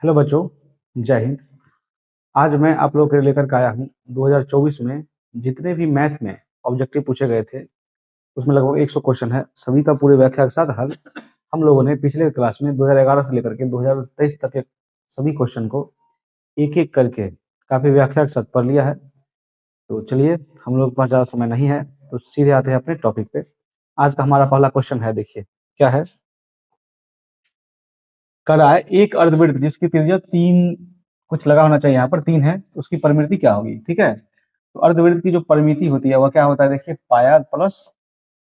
Hello बच्चों, जय हिंद। आज मैं आप लोगों के लिए लेकर के आया हूँ 2024 में जितने भी मैथ में ऑब्जेक्टिव पूछे गए थे उसमें लगभग 100 क्वेश्चन है। सभी का पूरे व्याख्या के साथ हल हम लोगों ने पिछले क्लास में 2011 से लेकर के 2023 तक के सभी क्वेश्चन को एक एक करके काफी व्याख्या के साथ पढ़ लिया है। तो चलिए, हम लोग के पास ज़्यादा समय नहीं है तो सीधे आते हैं अपने टॉपिक पे। आज का हमारा पहला क्वेश्चन है, देखिए क्या है। कराए एक अर्धवृत्त जिसकी त्रिज्या 3 कुछ लगा होना चाहिए, यहाँ पर 3 है, उसकी परिमिति क्या होगी। ठीक है, तो अर्धवृत्त की जो परिमिति होती है वह क्या होता है, देखिए पाई आर प्लस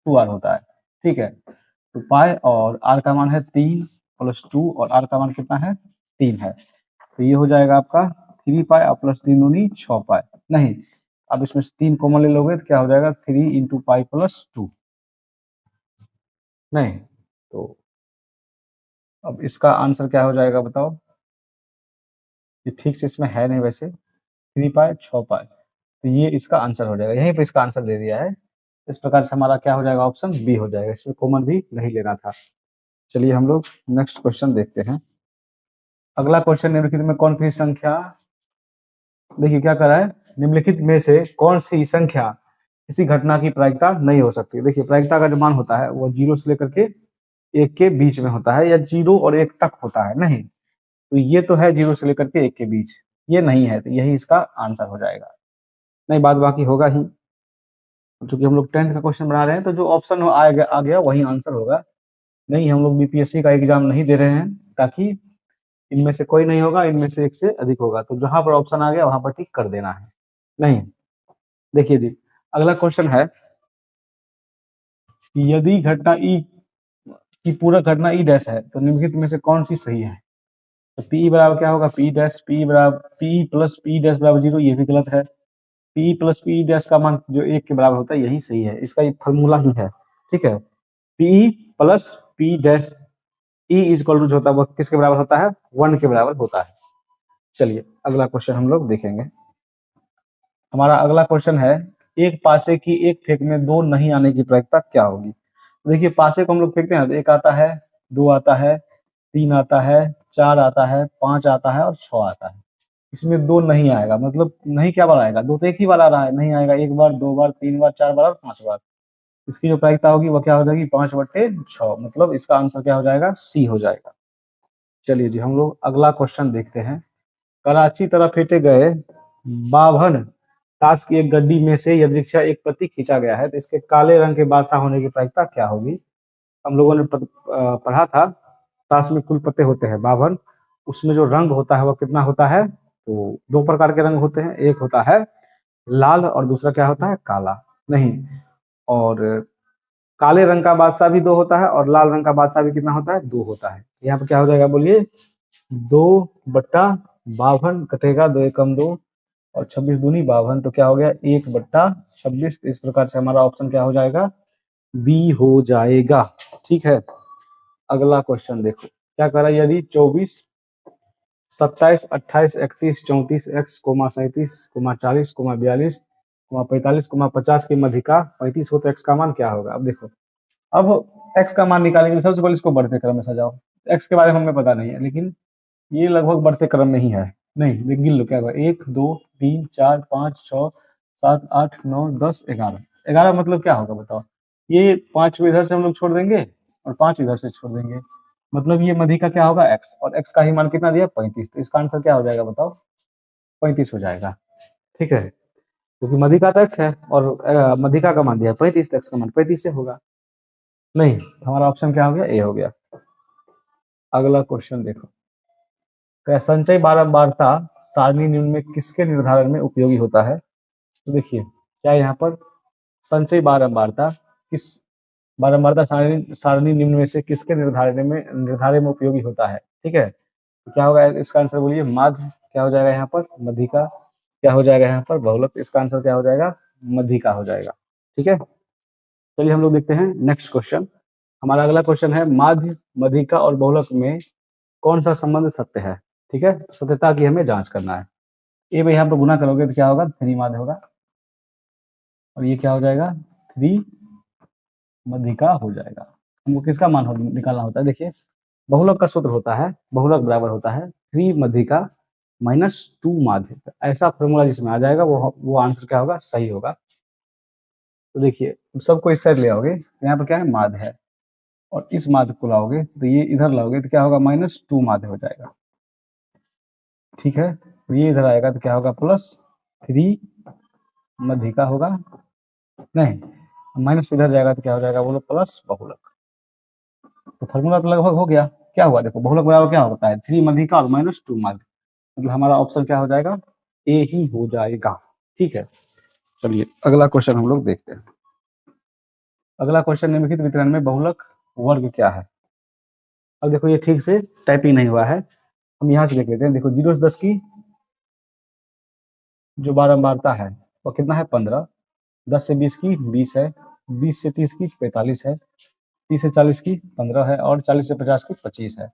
2 आर होता है। ठीक है, तो पाई और आर का मान है 3 प्लस 2 और आर का मान कितना है, 3 है। तो ये हो जाएगा आपका 3 पाई और प्लस 3 दूनी 6 पाई। नहीं, अब इसमें से 3 कॉमन ले लोगे तो क्या हो जाएगा 3 इंटू पाई प्लस 2। नहीं, तो अब इसका आंसर क्या हो जाएगा बताओ। ये ठीक से इसमें है नहीं वैसे, 3 पाई 6 पाई, तो ये इसका आंसर हो जाएगा। यहीं पे इसका आंसर दे दिया है। इस प्रकार से हमारा क्या हो जाएगा, ऑप्शन बी हो जाएगा। इसमें कॉमन भी नहीं लेना था। चलिए हम लोग नेक्स्ट क्वेश्चन देखते हैं। अगला क्वेश्चन, निम्नलिखित में कौन सी संख्या, देखिए क्या कर रहा है, निम्नलिखित में से कौन सी संख्या किसी घटना की प्रायिकता नहीं हो सकती। देखिए प्रायिकता का जो मान होता है वो 0 से लेकर के 1 के बीच में होता है, या 0 और 1 तक होता है। नहीं, तो ये तो है 0 से लेकर के 1 के बीच, ये नहीं है, तो यही इसका आंसर हो जाएगा। नहीं, बाद बाकी होगा ही, क्योंकि हम लोग 10th का क्वेश्चन बना रहे हैं तो जो ऑप्शन आ गया वही आंसर होगा। नहीं, हम लोग बीपीएससी का एग्जाम नहीं दे रहे हैं ताकि इनमें से कोई नहीं होगा, इनमें से एक से अधिक होगा, तो जहां पर ऑप्शन आ गया वहां पर टिक कर देना है। नहीं, देखिए जी, अगला क्वेश्चन है कि यदि घटना ई की पूरक घटना ई डैश है तो निम्नलिखित में से कौन सी सही है। तो पी बराबर क्या होगा, पी डैश, पी बराबर पी प्लस पी डैश बराबर 0, ये भी गलत है। पी प्लस पी डैश का मान जो 1 के बराबर होता है यही सही है, इसका ये फॉर्मूला ही है। ठीक है, P plus P dash E is equal to जो होता है वो किसके बराबर होता है, 1 के बराबर होता है। चलिए अगला क्वेश्चन हम लोग देखेंगे। हमारा अगला क्वेश्चन है, एक पासे की एक फेंक में 2 नहीं आने की प्रायिकता क्या होगी। देखिए पासे को हम लोग फेंकते हैं तो 1 आता है, 2 आता है, 3 आता है, 4 आता है, 5 आता है और 6 आता है। इसमें 2 नहीं आएगा, मतलब नहीं क्या बार आएगा, 2 तो एक ही बार आ रहा है, नहीं आएगा 1 बार, 2 बार, 3 बार, 4 बार और 5 बार। इसकी जो प्रायिकता होगी वो क्या हो जाएगी, 5/6, मतलब इसका आंसर क्या हो जाएगा, सी हो जाएगा। चलिए जी, हम लोग अगला क्वेश्चन देखते हैं। कराची तरफ फेंटे गए 52 ताश की एक गड्डी में से यदृच्छा एक पत्ती खींचा गया है तो इसके काले रंग के बादशाह होने की प्रायिकता क्या होगी। हम लोगों ने पढ़ा था, ताश में कुल पत्ते होते हैं 52, उसमें जो रंग होता है वो कितना होता है, तो 2 प्रकार के रंग होते हैं, एक होता है लाल और दूसरा क्या होता है, काला। नहीं, और काले रंग का बादशाह भी 2 होता है और लाल रंग का बादशाह भी कितना होता है, 2 होता है। यहाँ पे क्या हो जाएगा बोलिए, 2/52 कटेगा, 2 एकम 2 और 26 दूनी 52, तो क्या हो गया 1/26। इस प्रकार से हमारा ऑप्शन क्या हो जाएगा, बी हो जाएगा। ठीक है, अगला क्वेश्चन देखो क्या कर रहा है। यदि 24, 27, 28, 31, 34 x, 37, 40, 42, 45, 50 की मध्यिका 35 हो तो x का मान क्या होगा। अब देखो, अब x का मान निकालेंगे तो सबसे पहले इसको बढ़ते क्रम में सजाओ। x के बारे में हमें पता नहीं है, लेकिन ये लगभग बढ़ते क्रम में ही है। नहीं, गिन लो क्या होगा, 1 2 3 4 5 6 7 8 9 10 11। 11 मतलब क्या होगा बताओ, ये 5 इधर से हम लोग छोड़ देंगे और 5 इधर से छोड़ देंगे, मतलब ये मध्य का क्या होगा x, और x का ही मान कितना दिया 35, तो इसका आंसर क्या हो जाएगा बताओ, 35 हो जाएगा। ठीक है, क्योंकि मध्य का तो x है और मध्यिका का मान दिया 35, तो x का मान 35 से होगा। नहीं, हमारा ऑप्शन क्या हो गया, ए हो गया। अगला क्वेश्चन देखो, क्या संचय बारंबारता सारणी निम्न में किसके निर्धारण में उपयोगी होता है। तो देखिए क्या यहाँ पर संचय बारंबारता सारणी निम्न में से किसके निर्धारण में उपयोगी होता है। ठीक है, तो क्या होगा इसका आंसर बोलिए, माध्य क्या हो जाएगा यहाँ पर, मध्यिका क्या हो जाएगा यहाँ पर, बहुलक। इसका आंसर क्या हो जाएगा, मध्यिका हो जाएगा। ठीक है, चलिए हम लोग देखते हैं नेक्स्ट क्वेश्चन। हमारा अगला क्वेश्चन है, माध्य, मध्यिका और बहुलक में कौन सा संबंध सत्य है। ठीक है, सत्यता की हमें जांच करना है। ए में यहाँ पर गुना करोगे तो क्या होगा, 3 माध्य होगा और ये क्या हो जाएगा, 3 मध्यिका हो जाएगा। हमको किसका मान निकालना होता है, देखिए बहुलक का सूत्र होता है, बहुलक बराबर होता है 3 मध्यिका -2 माध्य, तो ऐसा फॉर्मूला जिसमें आ जाएगा वो आंसर क्या होगा, सही होगा। तो देखिए सबको इस साइड ले आओगे तो यहाँ पर क्या है, माध्य है, और इस माध्य को लाओगे तो ये इधर लाओगे तो क्या होगा, -2 माध्य हो जाएगा। ठीक है, तो ये इधर आएगा तो क्या होगा, +3 मध्यिका होगा, नहीं माइनस इधर जाएगा तो क्या हो जाएगा, बोलो प्लस बहुलक। तो फॉर्मूला तो लगभग हो गया। क्या हुआ देखो, बहुलक बराबर क्या होता है, 3 मध्यिका और -2 माध्य, मतलब हमारा ऑप्शन क्या हो जाएगा, ए ही हो जाएगा। ठीक है, चलिए अगला क्वेश्चन हम लोग देखते हैं। अगला क्वेश्चन, निम्नलिखित वितरण में बहुलक वर्ग क्या है। अब देखो ये ठीक से टाइपिंग नहीं हुआ है, हम यहाँ से देख लेते हैं। देखो 0 से 10 की जो बारंबारता है वो कितना है, 15। 10 से 20 की 20 है, 20 से 30 की 45 है, 30 से 40 की 15 है, और 40 से 50 की 25 है।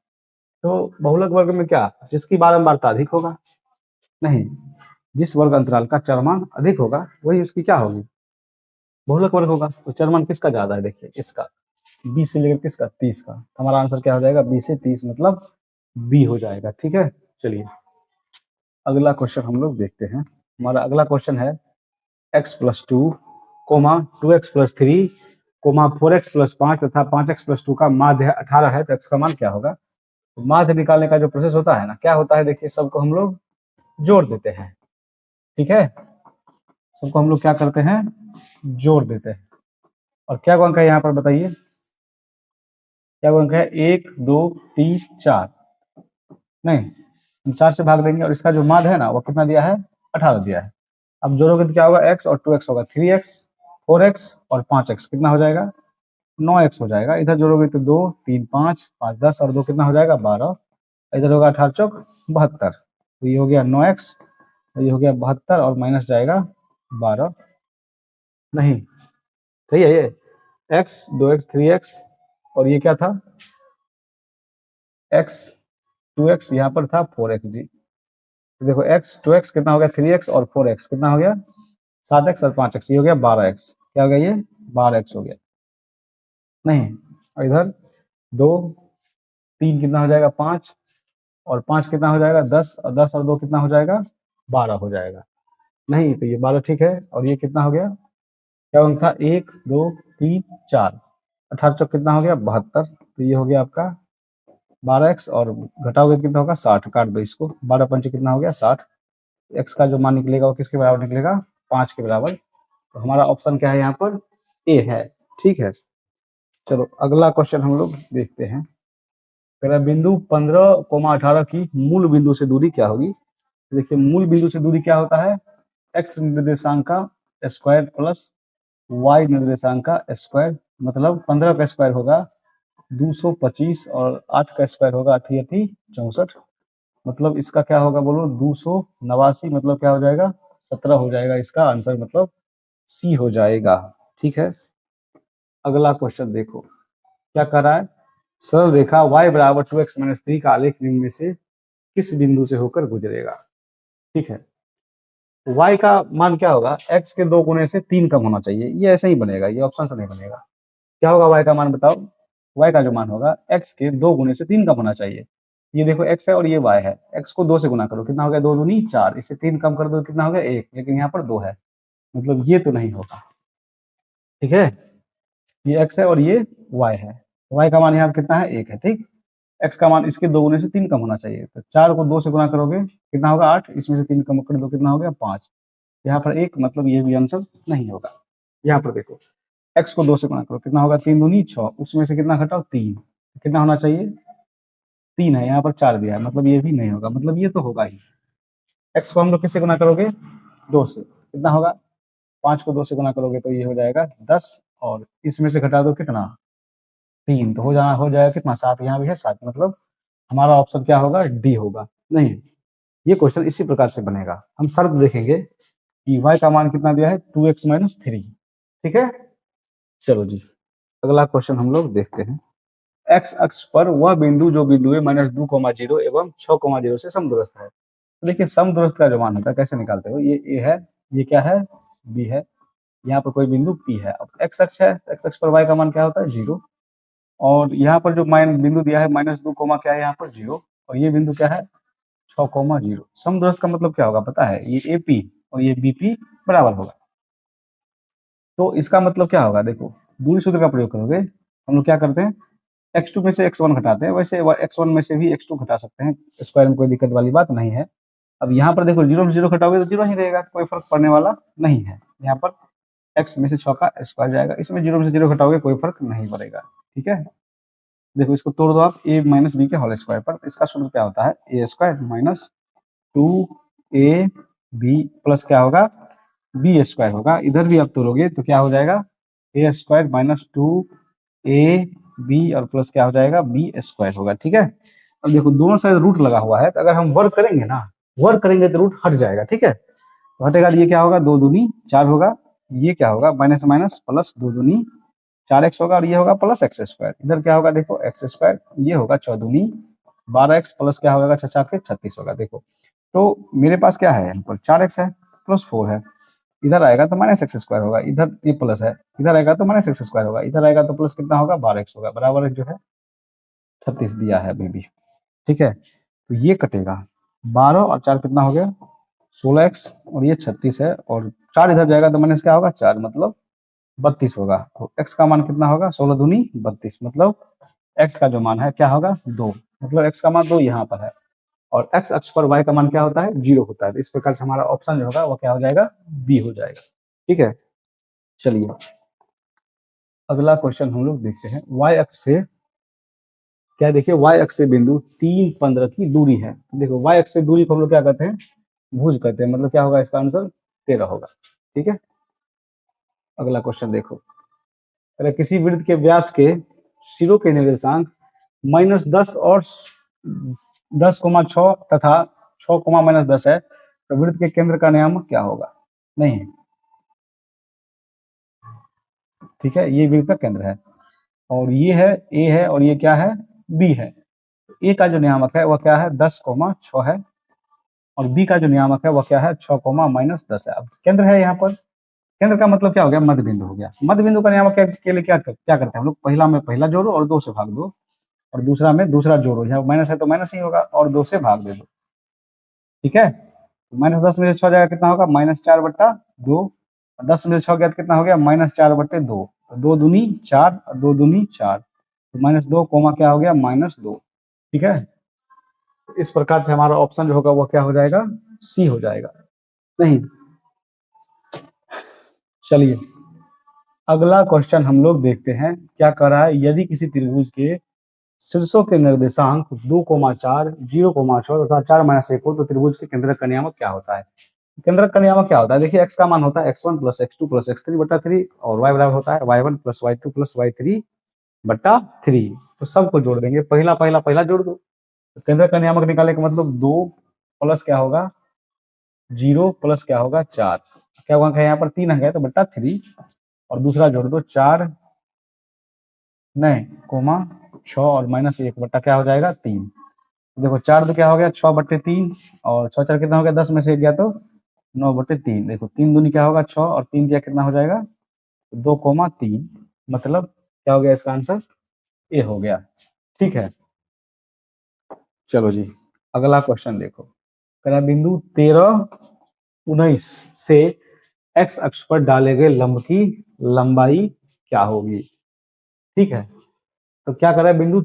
तो बहुलक वर्ग में क्या, जिसकी बारंबारता अधिक होगा, नहीं, जिस वर्ग अंतराल का चरमान अधिक होगा वही उसकी क्या होगी, बहुलक वर्ग होगा। तो चरमान किसका ज्यादा है, देखिए इसका, 20 से लेकर किसका, 30 का। हमारा आंसर क्या हो जाएगा, 20 से 30 मतलब बी हो जाएगा। ठीक है, चलिए अगला क्वेश्चन हम लोग देखते हैं। हमारा अगला क्वेश्चन है x+2, 2x+3, 4x+5 तथा 5x+2 का माध्य 18 है, तो x का मान क्या होगा। तो माध्य निकालने का जो प्रोसेस होता है ना, क्या होता है, देखिए सबको हम लोग जोड़ देते हैं। ठीक है, सबको हम लोग क्या करते हैं, जोड़ देते हैं। और क्या अंक है यहाँ पर बताइए, क्या अंक है, 1 2 3 4, नहीं हम 4 से भाग देंगे, और इसका जो माध्य है ना वो कितना दिया है, 18 दिया है। अब जोड़ोगे तो क्या होगा, x और 2x होगा, 3x 4x और 5x कितना हो जाएगा, 9x हो जाएगा। इधर जोड़ोगे तो 2 3 5 5 10 और 2 कितना हो जाएगा, 12। इधर होगा 18 चौक 72, तो ये हो गया 9x, तो ये हो गया 72 और माइनस जाएगा 12, नहीं सही है ये, x 2x 3x और ये क्या था, x 2x यहाँ पर था 4x जी। तो देखो x 2x कितना हो गया, 3x और 4x कितना हो गया, 7x और 5x, ये हो गया 12x। क्या हो गया, ये 12x हो गया, नहीं, और इधर 2 3 कितना हो जाएगा, 5 और 5 कितना हो जाएगा, 10 और 10 और 2 कितना हो जाएगा, 12 हो जाएगा, नहीं तो ये 12 ठीक है। और ये कितना हो गया, क्या अंक था, 1 2 3 4, 18 चौक कितना हो गया, 72, तो ये हो गया आपका 12x, और घटाओगे कितना होगा, 60, काट दो इसको, 12 पंचे कितना हो गया, 60। x का जो मान निकलेगा वो किसके बराबर निकलेगा, 5 के बराबर। तो हमारा ऑप्शन क्या है यहाँ पर, ए है। ठीक है, चलो अगला क्वेश्चन हम लोग देखते हैं। पहला बिंदु 15,18 की मूल बिंदु से दूरी क्या होगी। देखिए मूल बिंदु से दूरी क्या होता है, x निर्देशांक का स्क्वायर प्लस y निर्देशांक का स्क्वायर, मतलब 15 का स्क्वायर होगा 225 और 8 का स्क्वायर होगा 8 64, मतलब इसका क्या होगा बोलो, 289, मतलब क्या हो जाएगा, 17 हो जाएगा इसका आंसर, मतलब सी हो जाएगा। ठीक है, अगला क्वेश्चन देखो क्या कर रहा है, सरल रेखा y बराबर 2x - 3 का आलेख निम्न में से किस बिंदु से होकर गुजरेगा। ठीक है, y का मान क्या होगा, x के 2 गुने से 3 कम होना चाहिए, ये ऐसे ही बनेगा, ये ऑप्शन से नहीं बनेगा। क्या होगा y का मान बताओ, y का जो मान होगा x के 2 गुने से 3 कम होना चाहिए। ये देखो x है और ये y है, x को 2 से गुना करो कितना हो गया, 2 दूनी 4, इसे 3 कम कर दो कितना हो गया 1, लेकिन यहाँ पर 2 है, मतलब ये तो नहीं होगा। ठीक है, ये x है और ये y है, y का मान यहाँ पर कितना है, 1 है। ठीक, x का मान इसके 2 गुने से 3 कम होना चाहिए, तो 4 को 2 से गुना करोगे कितना होगा 8, इसमें से 3 कम कर दो कितना हो गया 5, यहाँ पर 1, मतलब ये भी आंसर नहीं होगा। यहाँ पर देखो x को 2 से गुना करो कितना होगा, 3 दूनी 6, उसमें से कितना घटाओ 3, कितना होना चाहिए 3 है, यहाँ पर 4 दिया है, मतलब ये भी नहीं होगा, मतलब ये तो होगा ही। x को हम लोग किससे गुना करोगे, 2 से, कितना होगा, 5 को 2 से गुना करोगे तो ये हो जाएगा 10, और इसमें से घटा दो कितना 3, तो हो जाएगा कितना 7, यहाँ भी है 7, मतलब हमारा ऑप्शन क्या होगा, डी होगा। नहीं, ये क्वेश्चन इसी प्रकार से बनेगा, हम शर्त देखेंगे कि y का मान कितना दिया है, 2x - 3। ठीक है, चलो जी अगला क्वेश्चन हम लोग देखते हैं। x अक्ष पर वह बिंदु जो बिंदु -2,0 एवं 6,0 से समदूरस्थ है। तो देखिए समदूरस्थ का जो मान होता है कैसे निकालते हो, ये a है, ये क्या है, b है, यहाँ पर कोई बिंदु p है। अब x अक्ष है, x अक्ष पर y का मान क्या होता है 0, और यहाँ पर जो मान बिंदु दिया है -2, क्या है यहाँ पर 0, और ये बिंदु क्या है 6,0 समदूरस्थ का मतलब क्या होगा पता है, ये AP और ये BP बराबर होगा। तो इसका मतलब क्या होगा, देखो दूरी सूत्र का प्रयोग करोगे, हम लोग क्या करते हैं x2 में से x1 घटाते हैं, वैसे x1 में से भी x2 घटा सकते हैं, स्क्वायर में कोई दिक्कत वाली बात नहीं है। अब यहाँ पर देखो 0 में 0 घटाओगे तो 0 ही रहेगा, कोई फर्क पड़ने वाला नहीं है। यहाँ पर x में से 6 का स्क्वायर जाएगा, इसमें 0 में से 0 घटाओगे कोई फर्क नहीं पड़ेगा। ठीक है, देखो इसको तोड़ दो आप a माइनस बी के होल स्क्वायर पर, तो इसका सूत्र क्या होता है a square minus 2ab plus क्या होगा बी स्क्वायर होगा। इधर भी आप तोड़ोगे तो क्या हो जाएगा a स्क्वायर माइनस 2ab और प्लस क्या हो जाएगा बी स्क्वायर होगा। ठीक है, अब देखो दोनों साइड रूट लगा हुआ है, तो अगर हम वर्क करेंगे ना, वर्क करेंगे तो रूट हट जाएगा। ठीक है, तो हटेगा, ये क्या होगा 2 दूनी 4 होगा, ये क्या होगा माइनस माइनस प्लस 2 दूनी 4x होगा, और ये होगा प्लस x स्क्वायर। इधर क्या होगा देखो x स्क्वायर, ये होगा 14 दूनी 12x प्लस क्या होगा 6 के 36 होगा। देखो तो मेरे पास क्या है यहाँ पर 4x है प्लस 4 है, इधर आएगा तो माइनस x स्क्वायर होगा, इधर ये प्लस है, इधर आएगा तो माइनस x स्क्वायर होगा, इधर आएगा तो प्लस कितना होगा 12x होगा, बराबर जो है 36 दिया है अभी भी। ठीक है, तो ये कटेगा 12 और 4 कितना हो गया 16x, और ये 36 है, और 4 इधर जाएगा तो माइनस क्या होगा 4 मतलब 32 होगा। तो x का मान कितना होगा 16 दूनी 32, मतलब x का जो मान है क्या होगा 2, मतलब x का मान 2 यहाँ पर है, और x अक्ष पर y का मान क्या होता है 0 होता है। तो इस प्रकार से हमारा ऑप्शन जो होगा वो क्या हो जाएगा बी हो जाएगा। ठीक है, चलिए अगला क्वेश्चन हम लोग देखते हैं। y अक्ष से क्या, देखिए y अक्ष से बिंदु 3, 15 की दूरी है। देखो y अक्ष से दूरी को हम लोग क्या कहते हैं भुज कहते हैं, मतलब क्या होगा इसका आंसर 13 होगा। ठीक है, अगला क्वेश्चन देखो, अगर किसी वृत्त के व्यास के सिरों के निर्देशांक -10 और 10,6 तथा 6,-10 है, तो वृत्त के केंद्र का नियामक क्या होगा, नहीं है। ठीक है, ये वृत्त का केंद्र है, और ये है ए है, और ये क्या है बी है। ए का जो नियामक है वह क्या है 10,6 है, और बी का जो नियामक है वह क्या है 6,-10 है। अब केंद्र है यहाँ पर, केंद्र का मतलब क्या हो गया मध्य बिंदु हो गया। मध्य बिंदु का नियामक के लिए क्या करते हैं हम लोग, पहला में पहला जोड़ो और 2 से भाग दो, और दूसरा में दूसरा जोड़ो, यहाँ माइनस है तो माइनस ही होगा, और 2 से भाग दे दो। ठीक है, -10 में से 6 जाएगा कितना होगा -4/2, 10 में से 6 गया तो कितना हो गया -4/2, 2 दूनी 4, 2 दूनी 4, तो -2 कोमा क्या हो गया -2। ठीक है, इस प्रकार से हमारा ऑप्शन जो होगा वो क्या हो जाएगा सी हो जाएगा। नहीं, चलिए अगला क्वेश्चन हम लोग देखते हैं क्या कर रहा है। यदि किसी त्रिभुज के शीर्षों के निर्देशांक 2,4, 0,6 तथा 4-1 हो, तो त्रिभुज के केंद्रक का नियामक क्या होता है। केंद्रक का नियामक क्या होता है, देखिए x का मान होता है x1 plus x2 plus x3/3, और y बराबर होता है y1 plus y2 plus y3/3। तो सबको जोड़ देंगे, पहला पहला पहला जोड़ दो, तो केंद्रक का नियामक निकालने का मतलब 2 प्लस क्या होगा 0 प्लस क्या होगा 4, क्या होगा यहाँ पर 3 आ गया तो /3, और दूसरा जोड़ दो 4 नहीं कोमा 6 और -1 बट्टा क्या हो जाएगा 3। देखो 4 तो क्या हो गया 6/3, और 6 4 कितना हो गया 10 में से 1 गया तो 9/3। देखो 3 दूनी क्या होगा 6, और 3 दिया कितना हो जाएगा 2,3, मतलब क्या हो गया इसका आंसर ए हो गया। ठीक है, चलो जी अगला क्वेश्चन देखो, करा बिंदु 13, 19 से x अक्ष पर डाले गए लंब की लंबाई क्या होगी। ठीक है, तो क्या कर रहा है बिंदु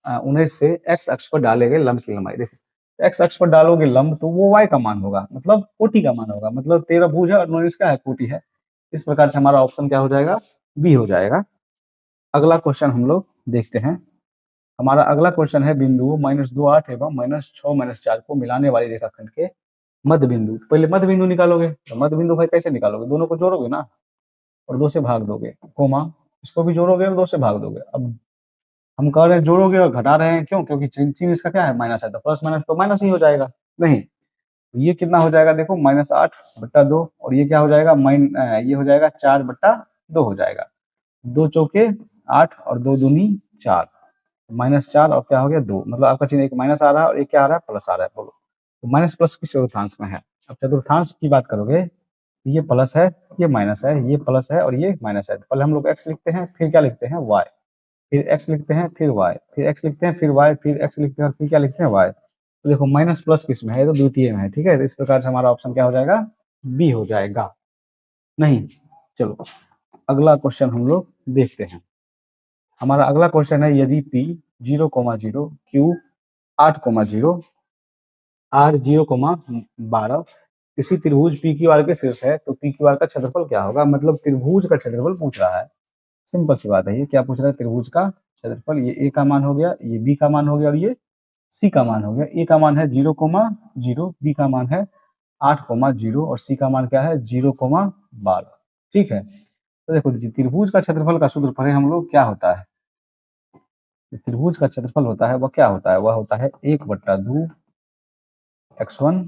19 से x अक्ष पर डाले गए लंब की लंबाई। देखो x अक्ष पर डालोगे लंब तो वो y का मान होगा, मतलब कोटि का मान होगा, मतलब 13 भुज है और 19 का है कोटि है। इस प्रकार से हमारा ऑप्शन क्या हो जाएगा बी हो जाएगा। अगला क्वेश्चन हम लोग देखते हैं। हमारा अगला क्वेश्चन है बिंदु -2, 8 एवं -6, -4 को मिलाने वाली रेखाखंड के मध्य बिंदु। पहले मध्य बिंदु निकालोगे, तो मध्य बिंदु भाई कैसे निकालोगे, दोनों को जोड़ोगे ना और 2 से भाग दोगे, कोमा इसको भी जोड़ोगे और 2 से भाग दोगे। अब हम कह रहे हैं जोड़ोगे और घटा रहे हैं, क्यों, क्योंकि चिन्ह इसका क्या है माइनस है, तो प्लस माइनस तो माइनस ही हो जाएगा। नहीं, ये कितना हो जाएगा देखो -8/2, और ये क्या हो जाएगा ये हो जाएगा 4/2 हो जाएगा। 2 चौके 8 और 2 दूनी 4, -4 और क्या हो गया 2, मतलब आपका चिन्ह एक माइनस आ रहा है और एक क्या आ रहा है प्लस आ रहा है। बोलो तो माइनस प्लस किस चतुर्थांश में है। अब चतुर्थांश की बात करोगे, ये प्लस है ये माइनस है, ये प्लस है और ये माइनस है। तो पहले हम लोग x लिखते हैं, फिर क्या लिखते हैं y, फिर x लिखते हैं, फिर y, फिर x लिखते हैं, फिर y, फिर x लिखते हैं और फिर क्या लिखते हैं y। तो देखो माइनस प्लस किस में है, ये तो द्वितीय में है, ठीक है। तो इस प्रकार से हमारा ऑप्शन क्या हो जाएगा, बी हो जाएगा। नहीं, चलो अगला क्वेश्चन हम लोग देखते हैं। हमारा अगला क्वेश्चन है, यदि P 0,0, Q 8,0, R 0,12 किसी त्रिभुज पी क्यू आर के शीर्ष है, तो पी क्यू आर का क्षेत्रफल क्या होगा। मतलब त्रिभुज का क्षेत्रफल पूछ रहा है, सिंपल सी बात है। ये क्या पूछ रहा है, त्रिभुज का क्षेत्रफल। ये ए का मान हो गया, ये बी का मान हो गया, और ये सी का मान हो गया। ए का मान है 0,0, बी का मान है 8,0 और सी का मान क्या है 0,12, ठीक है। तो देखो त्रिभुज का क्षेत्रफल का सूत्र पढ़े हम लोग, क्या होता है, त्रिभुज का क्षेत्रफल होता है, वह क्या होता है, वह होता है 1/2 x1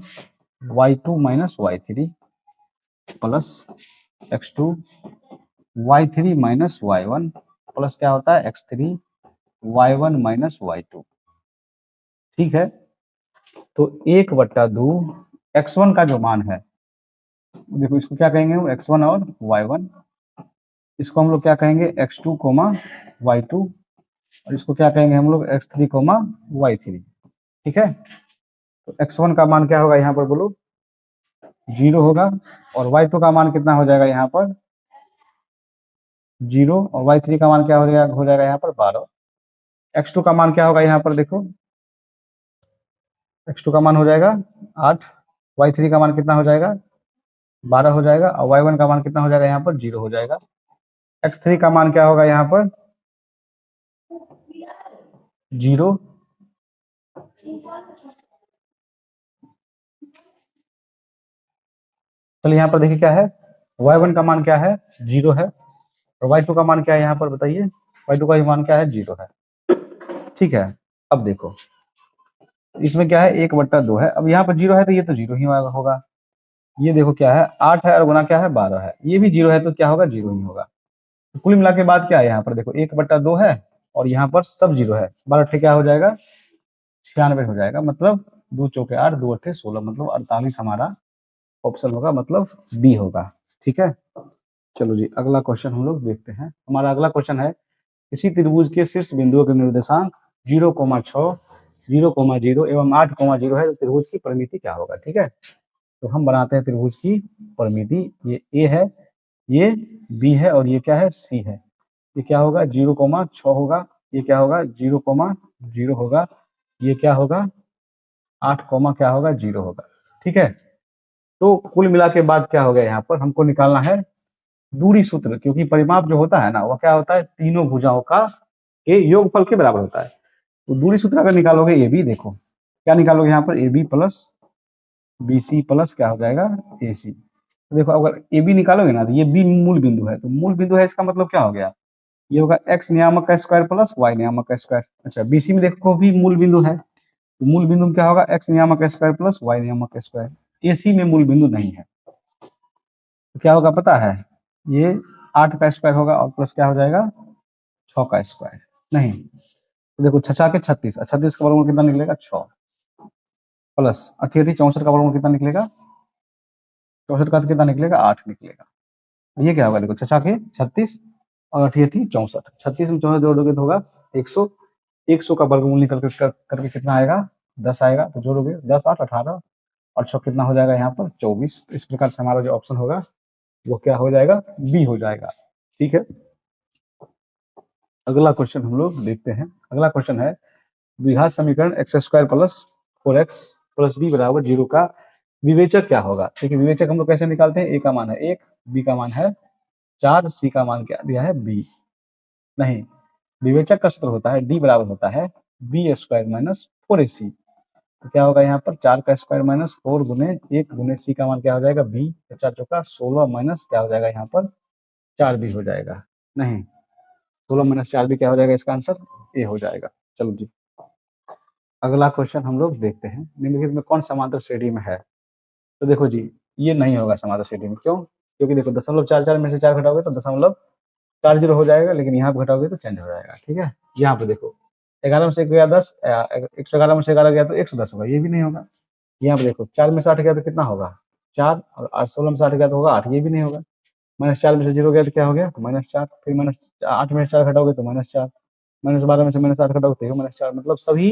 y2 minus y3 plus x2 y3 minus y1 plus क्या होता है x3 y1 माइनस y2, ठीक है। तो 1/2 x1 का जो मान है, देखो इसको क्या कहेंगे हम, x1 और y1, इसको हम लोग क्या कहेंगे x2 y2, और इसको क्या कहेंगे हम लोग x3 y3, ठीक है। तो x1 का मान क्या होगा यहाँ पर बोलो, 0 होगा, और y2 का मान कितना हो जाएगा यहाँ पर 0, और y3 का मान क्या हो जाएगा यहाँ पर 12। x2 का मान क्या होगा यहाँ पर देखो, x2 का मान हो जाएगा 8, y3 का मान कितना हो जाएगा 12 हो जाएगा, और y1 का मान कितना हो जाएगा यहाँ पर 0 हो जाएगा। x3 का मान क्या होगा यहाँ पर 0, चलिए यहाँ पर देखिए क्या है, y1 का मान क्या है 0 है, और y2 का मान क्या है यहाँ पर बताइए, y2 का मान क्या है 0 है, ठीक है। अब देखो इसमें क्या है 1/2 है, अब यहाँ पर 0 है तो ये तो 0 ही होगा। ये देखो क्या है 8 है और गुना क्या है 12 है, ये भी 0 है तो क्या होगा 0 ही होगा। तो कुल मिला के बाद क्या है यहाँ पर देखो 1/2 है, और यहाँ पर सब 0 है, 12 क्या हो जाएगा 96 हो जाएगा। मतलब 2 चौके 8, 2 अट्ठे 16, मतलब 48 हमारा ऑप्शन होगा, मतलब बी होगा, ठीक है। चलो जी अगला क्वेश्चन हम लोग देखते हैं। हमारा अगला क्वेश्चन है, किसी त्रिभुज के शीर्ष बिंदुओं के निर्देशांक 0,6, 0,0 एवं 8,0 है, तो त्रिभुज की परिमिति क्या होगा, ठीक है। तो हम बनाते हैं त्रिभुज की परिमिति। ये ए है, ये बी है, और ये क्या है सी है। ये क्या होगा 0,6 होगा, ये क्या होगा 0,0 होगा, ये क्या होगा 8, क्या होगा 0 होगा, ठीक है। तो कुल मिला के बाद क्या हो गया, यहाँ पर हमको निकालना है दूरी सूत्र, क्योंकि परिमाप जो होता है ना वह क्या होता है तीनों भुजाओं का के योगफल के बराबर होता है। तो दूरी सूत्र अगर निकालोगे ए बी, देखो क्या निकालोगे यहाँ पर A B plus B C plus क्या हो जाएगा ए सी। तो देखो अगर ए बी निकालोगे ना तो ये बी मूल बिंदु है, तो मूल बिंदु है इसका मतलब क्या हो गया, ये होगा एक्स नियामक का स्क्वायर प्लस वाई नियामक का स्क्वायर। अच्छा बी सी में देखो भी मूल बिंदु है, तो मूल बिंदु में क्या होगा एक्स नियामक का स्क्वायर प्लस वाई नियामक का स्क्वायर। ए सी में मूल बिंदु नहीं है, तो क्या होगा पता है, ये 8 का स्क्वायर होगा और प्लस क्या हो जाएगा 6 का स्क्वायर। नहीं तो देखो 6 के 36, 36 का वर्गमूल कितना निकलेगा 6, प्लस 88 64 का वर्गमूल कितना निकलेगा, 64 का कितना निकलेगा 8 निकलेगा। ये क्या होगा देखो 6 के 36 और 88 64, 36 में 64 जोड़ोगे तो होगा 100, 100 का वर्गमूल निकल करके कितना आएगा 10 आएगा। तो जोड़ोगे 10 8 18 और 6 कितना हो जाएगा यहाँ पर 24। इस प्रकार से हमारा जो ऑप्शन होगा वो क्या हो जाएगा बी हो जाएगा, ठीक है। अगला क्वेश्चन हम लोग देखते हैं। अगला क्वेश्चन है, द्विघात समीकरण x square plus 4x plus B बराबर 0 का विवेचक क्या होगा। देखिए विवेचक हम लोग कैसे निकालते हैं, ए का मान है 1, बी का मान है 4, सी का मान क्या दिया है बी। नहीं, विवेचक का सूत्र होता है डी बराबर होता है बी स्क्वायर माइनस 4ac। तो क्या होगा यहाँ पर 4 का स्क्वायर माइनस 4 गुने 1 गुने सी का मान क्या हो जाएगा बी, 4 चौका 16 माइनस क्या हो जाएगा यहाँ पर 4 बी हो जाएगा। नहीं 16 माइनस 4 बी क्या हो जाएगा, इसका आंसर ए हो जाएगा। चलो जी अगला क्वेश्चन हम लोग देखते हैं, निम्नलिखित में कौन समांतर श्रेणी में है। तो देखो जी ये नहीं होगा समांतर श्रेणी में, क्यों, क्योंकि देखो 0.44 में से 4 घटाओगे तो 0.40 हो जाएगा, लेकिन यहाँ पर घटाओगे तो चेंज हो जाएगा, ठीक है। यहाँ पे देखो 11 में से 1 गया 10, 111 में से 11 गया तो 110 होगा, ये भी नहीं होगा। यहाँ पे देखो 4 में से 8 गया तो कितना होगा 4, और 16 में से 8 गया तो होगा 8, ये भी नहीं होगा। -4 में से 0 गया तो क्या हो गया -4, फिर -8 में से 4 घटाओगे तो -4, -12 में से -8 घटाओगे तो -4, मतलब सभी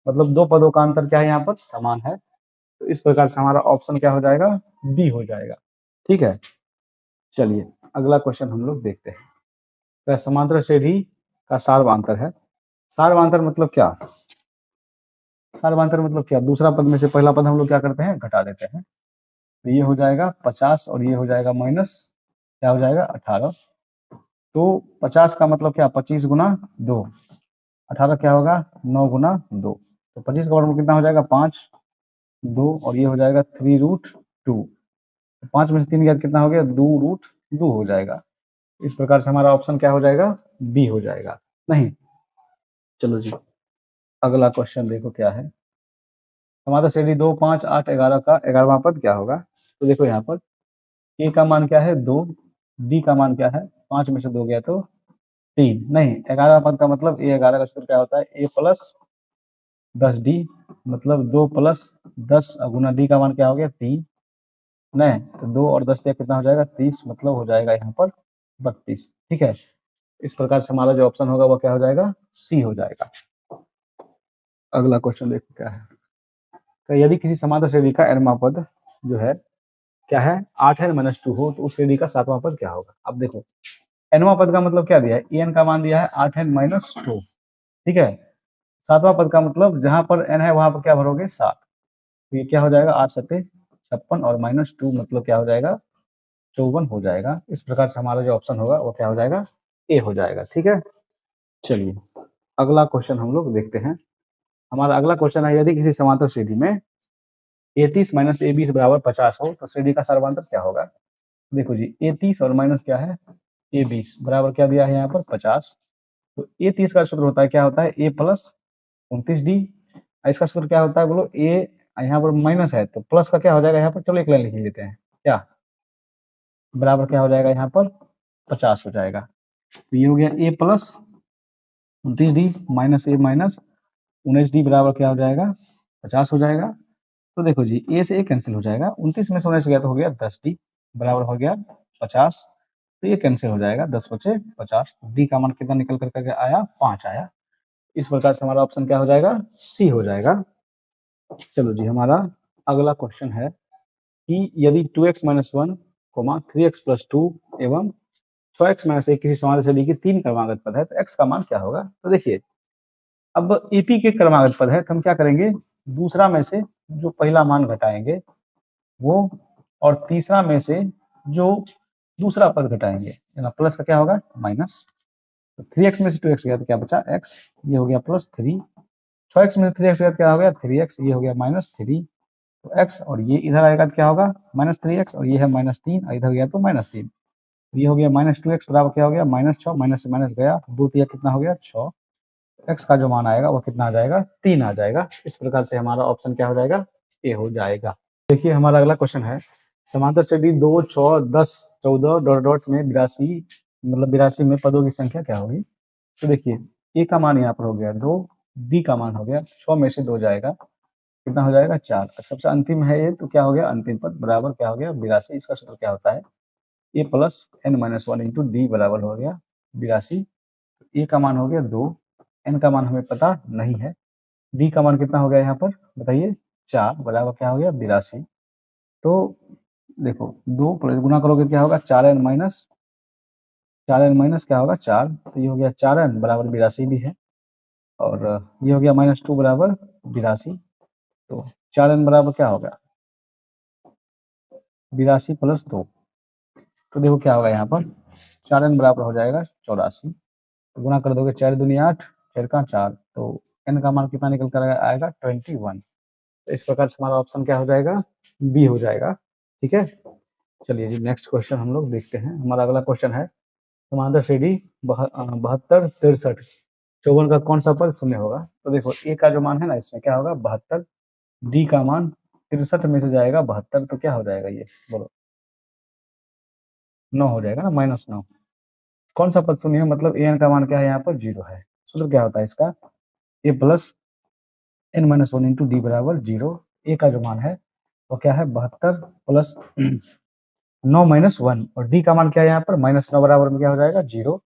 मतलब दो पदों का अंतर क्या है यहाँ पर, समान है। तो इस प्रकार से हमारा ऑप्शन क्या हो जाएगा, बी हो जाएगा। ठीक है, चलिए अगला क्वेश्चन हम लोग देखते हैं। तो समांतर श्रेणी का सार्वधातुक है। सार्वधातुक मतलब क्या, सार्वधातुक मतलब क्या, दूसरा पद में से पहला पद हम लोग क्या करते हैं, घटा देते हैं। तो ये हो जाएगा 50 और ये हो जाएगा माइनस क्या हो जाएगा 18। तो 50 का मतलब क्या, 25 गुना 2, 18 क्या होगा 9 गुना 2। तो 25 का वर्गमूल कितना हो जाएगा 5, 2 और ये हो जाएगा 3√2। 5 में से 3 गया कितना हो गया 2√2 हो जाएगा। इस प्रकार से हमारा ऑप्शन क्या हो जाएगा, बी हो जाएगा। नहीं, चलो जी अगला क्वेश्चन देखो क्या है। हमारा श्रेणी 2, 5, 8, 11 का 11वां पद क्या होगा। तो देखो यहाँ पर ए का मान क्या है 2, बी का मान क्या है 5 में से 2 गया तो 3। नहीं, 11वां पद का मतलब ए 11 का सूत्र क्या होता है, ए प्लस 10d, मतलब 2 प्लस 10 गुना डी का मान क्या हो गया 3। नहीं, तो 2 और 10 से कितना हो जाएगा 30, मतलब हो जाएगा यहाँ पर 32। ठीक है, इस प्रकार से हमारा जो ऑप्शन होगा वो क्या हो जाएगा, सी हो जाएगा। अगला क्वेश्चन देखो क्या है। तो यदि किसी समांतर श्रेणी का nवां पद जो है क्या है 8n-2 हो तो उस श्रेणी का 7वां पद क्या होगा। अब देखो nवां पद का मतलब क्या दिया है, en का मान दिया है 8n-2। ठीक है, 7वां पद का मतलब जहां पर n है वहां पर क्या भरोगे 7। तो ये क्या हो जाएगा 8 सत्ते 56 और -2 मतलब क्या हो जाएगा 54 हो जाएगा। इस प्रकार से हमारा जो ऑप्शन होगा वो क्या हो जाएगा, ए हो जाएगा। ठीक है, चलिए अगला क्वेश्चन हम लोग देखते हैं। हमारा अगला क्वेश्चन है, यदि किसी समांतर श्रेणी में A30 माइनस A20 बराबर 50 हो तो श्रेणी का सार्वधातुक क्या होगा। देखो जी A30 और माइनस क्या है A20 बराबर क्या दिया है यहाँ पर 50। तो A30 का सूत्र होता है क्या होता है A प्लस 29D। इसका सूत्र क्या होता है बोलो, A यहाँ पर माइनस है तो प्लस का क्या हो जाएगा यहाँ पर, चलो एक लाइन लिख लेते हैं, क्या बराबर क्या हो जाएगा यहाँ पर 50 हो जाएगा। तो ये हो गया A plus 29D minus A minus 19D बराबर क्या हो जाएगा 50 हो जाएगा। तो देखो जी ए से ए कैंसिल हो जाएगा, 29 में से 19 गया तो हो गया 10d बराबर हो गया 50। तो ये कैंसिल हो जाएगा, 10 बचे 50। डी का मान कितना निकल करके आया 5 आया। इस प्रकार से हमारा ऑप्शन क्या हो जाएगा, सी हो जाएगा। चलो जी हमारा अगला क्वेश्चन है कि यदि 2x माइनस 1 3x प्लस 2 एवं 6x माइनस 1 किसी समांतर श्रेणी की 3 क्रमागत पद है तो x का मान क्या होगा। तो देखिए अब एपी के क्रमागत पद है तो हम क्या करेंगे, दूसरा में से जो पहला मान घटाएंगे वो, और तीसरा में से जो दूसरा पद घटाएंगे, प्लस का क्या होगा माइनस। तो 3x में से 2x गया तो क्या बचा x, ये हो गया प्लस 3। 6x में से 3x गया तो क्या हो गया 3x, ये हो गया -3। तो x और ये इधर आएगा तो क्या होगा -3x और ये है -3 और इधर गया तो -3। ये हो गया -2x बराबर क्या हो गया -6, माइनस से माइनस गया 2 3 कितना हो गया 6। x का जो मान आएगा वो कितना आ जाएगा 3 आ जाएगा। इस प्रकार से हमारा ऑप्शन क्या हो जाएगा, ए हो जाएगा। देखिए हमारा अगला क्वेश्चन है, समांतर श्रेणी 2, 6, 10, 14 डॉट डॉट में 82 मतलब 82 में पदों की संख्या क्या होगी। तो देखिए ए का मान यहाँ पर हो गया 2, बी का मान हो गया 6 में से 2 जाएगा कितना हो जाएगा 4। सबसे अंतिम है ये तो क्या हो गया अंतिम पद बराबर क्या हो गया 82। इसका सूत्र क्या होता है a plus n-1 into D बराबर हो गया 82। ए का मान हो गया 2, एन का मान हमें पता नहीं है, डी का मान कितना हो गया यहाँ पर बताइए 4 बराबर क्या हो गया 82। तो देखो 2 प्लस गुना करोगे क्या होगा 4n माइनस क्या होगा 4। तो ये हो गया 4n बराबर 82 भी है और ये हो गया -2 बराबर 82। तो 4n बराबर क्या होगा 82 प्लस 2। तो देखो क्या होगा यहाँ पर 4n बराबर हो जाएगा 84। तो गुना कर दोगे 4 दूनी 8, 4 का 4, तो n का मान कितना निकल कर आएगा 21। तो इस प्रकार से हमारा ऑप्शन क्या हो जाएगा, बी हो जाएगा। ठीक है, चलिए जी नेक्स्ट क्वेश्चन हम लोग देखते हैं। हमारा अगला क्वेश्चन है, समांतर श्रेणी 72, 63, 54 का कौन सा पद शून्य होगा। तो देखो ए का जो मान है ना इसमें क्या होगा 72, डी का मान 63 में से जाएगा 72 तो क्या हो जाएगा ये बोलो 9 हो जाएगा ना -9। कौन सा पद शून्य है मतलब ए एन का मान क्या है यहाँ पर 0 है। सूत्र क्या होता है इसका ए प्लस n-1 इंटू डी बराबर 0। ए का जो मान है वो क्या है 72 प्लस 9 -1 और डी का मान क्या है यहाँ पर -9 बराबर में क्या हो जाएगा 0।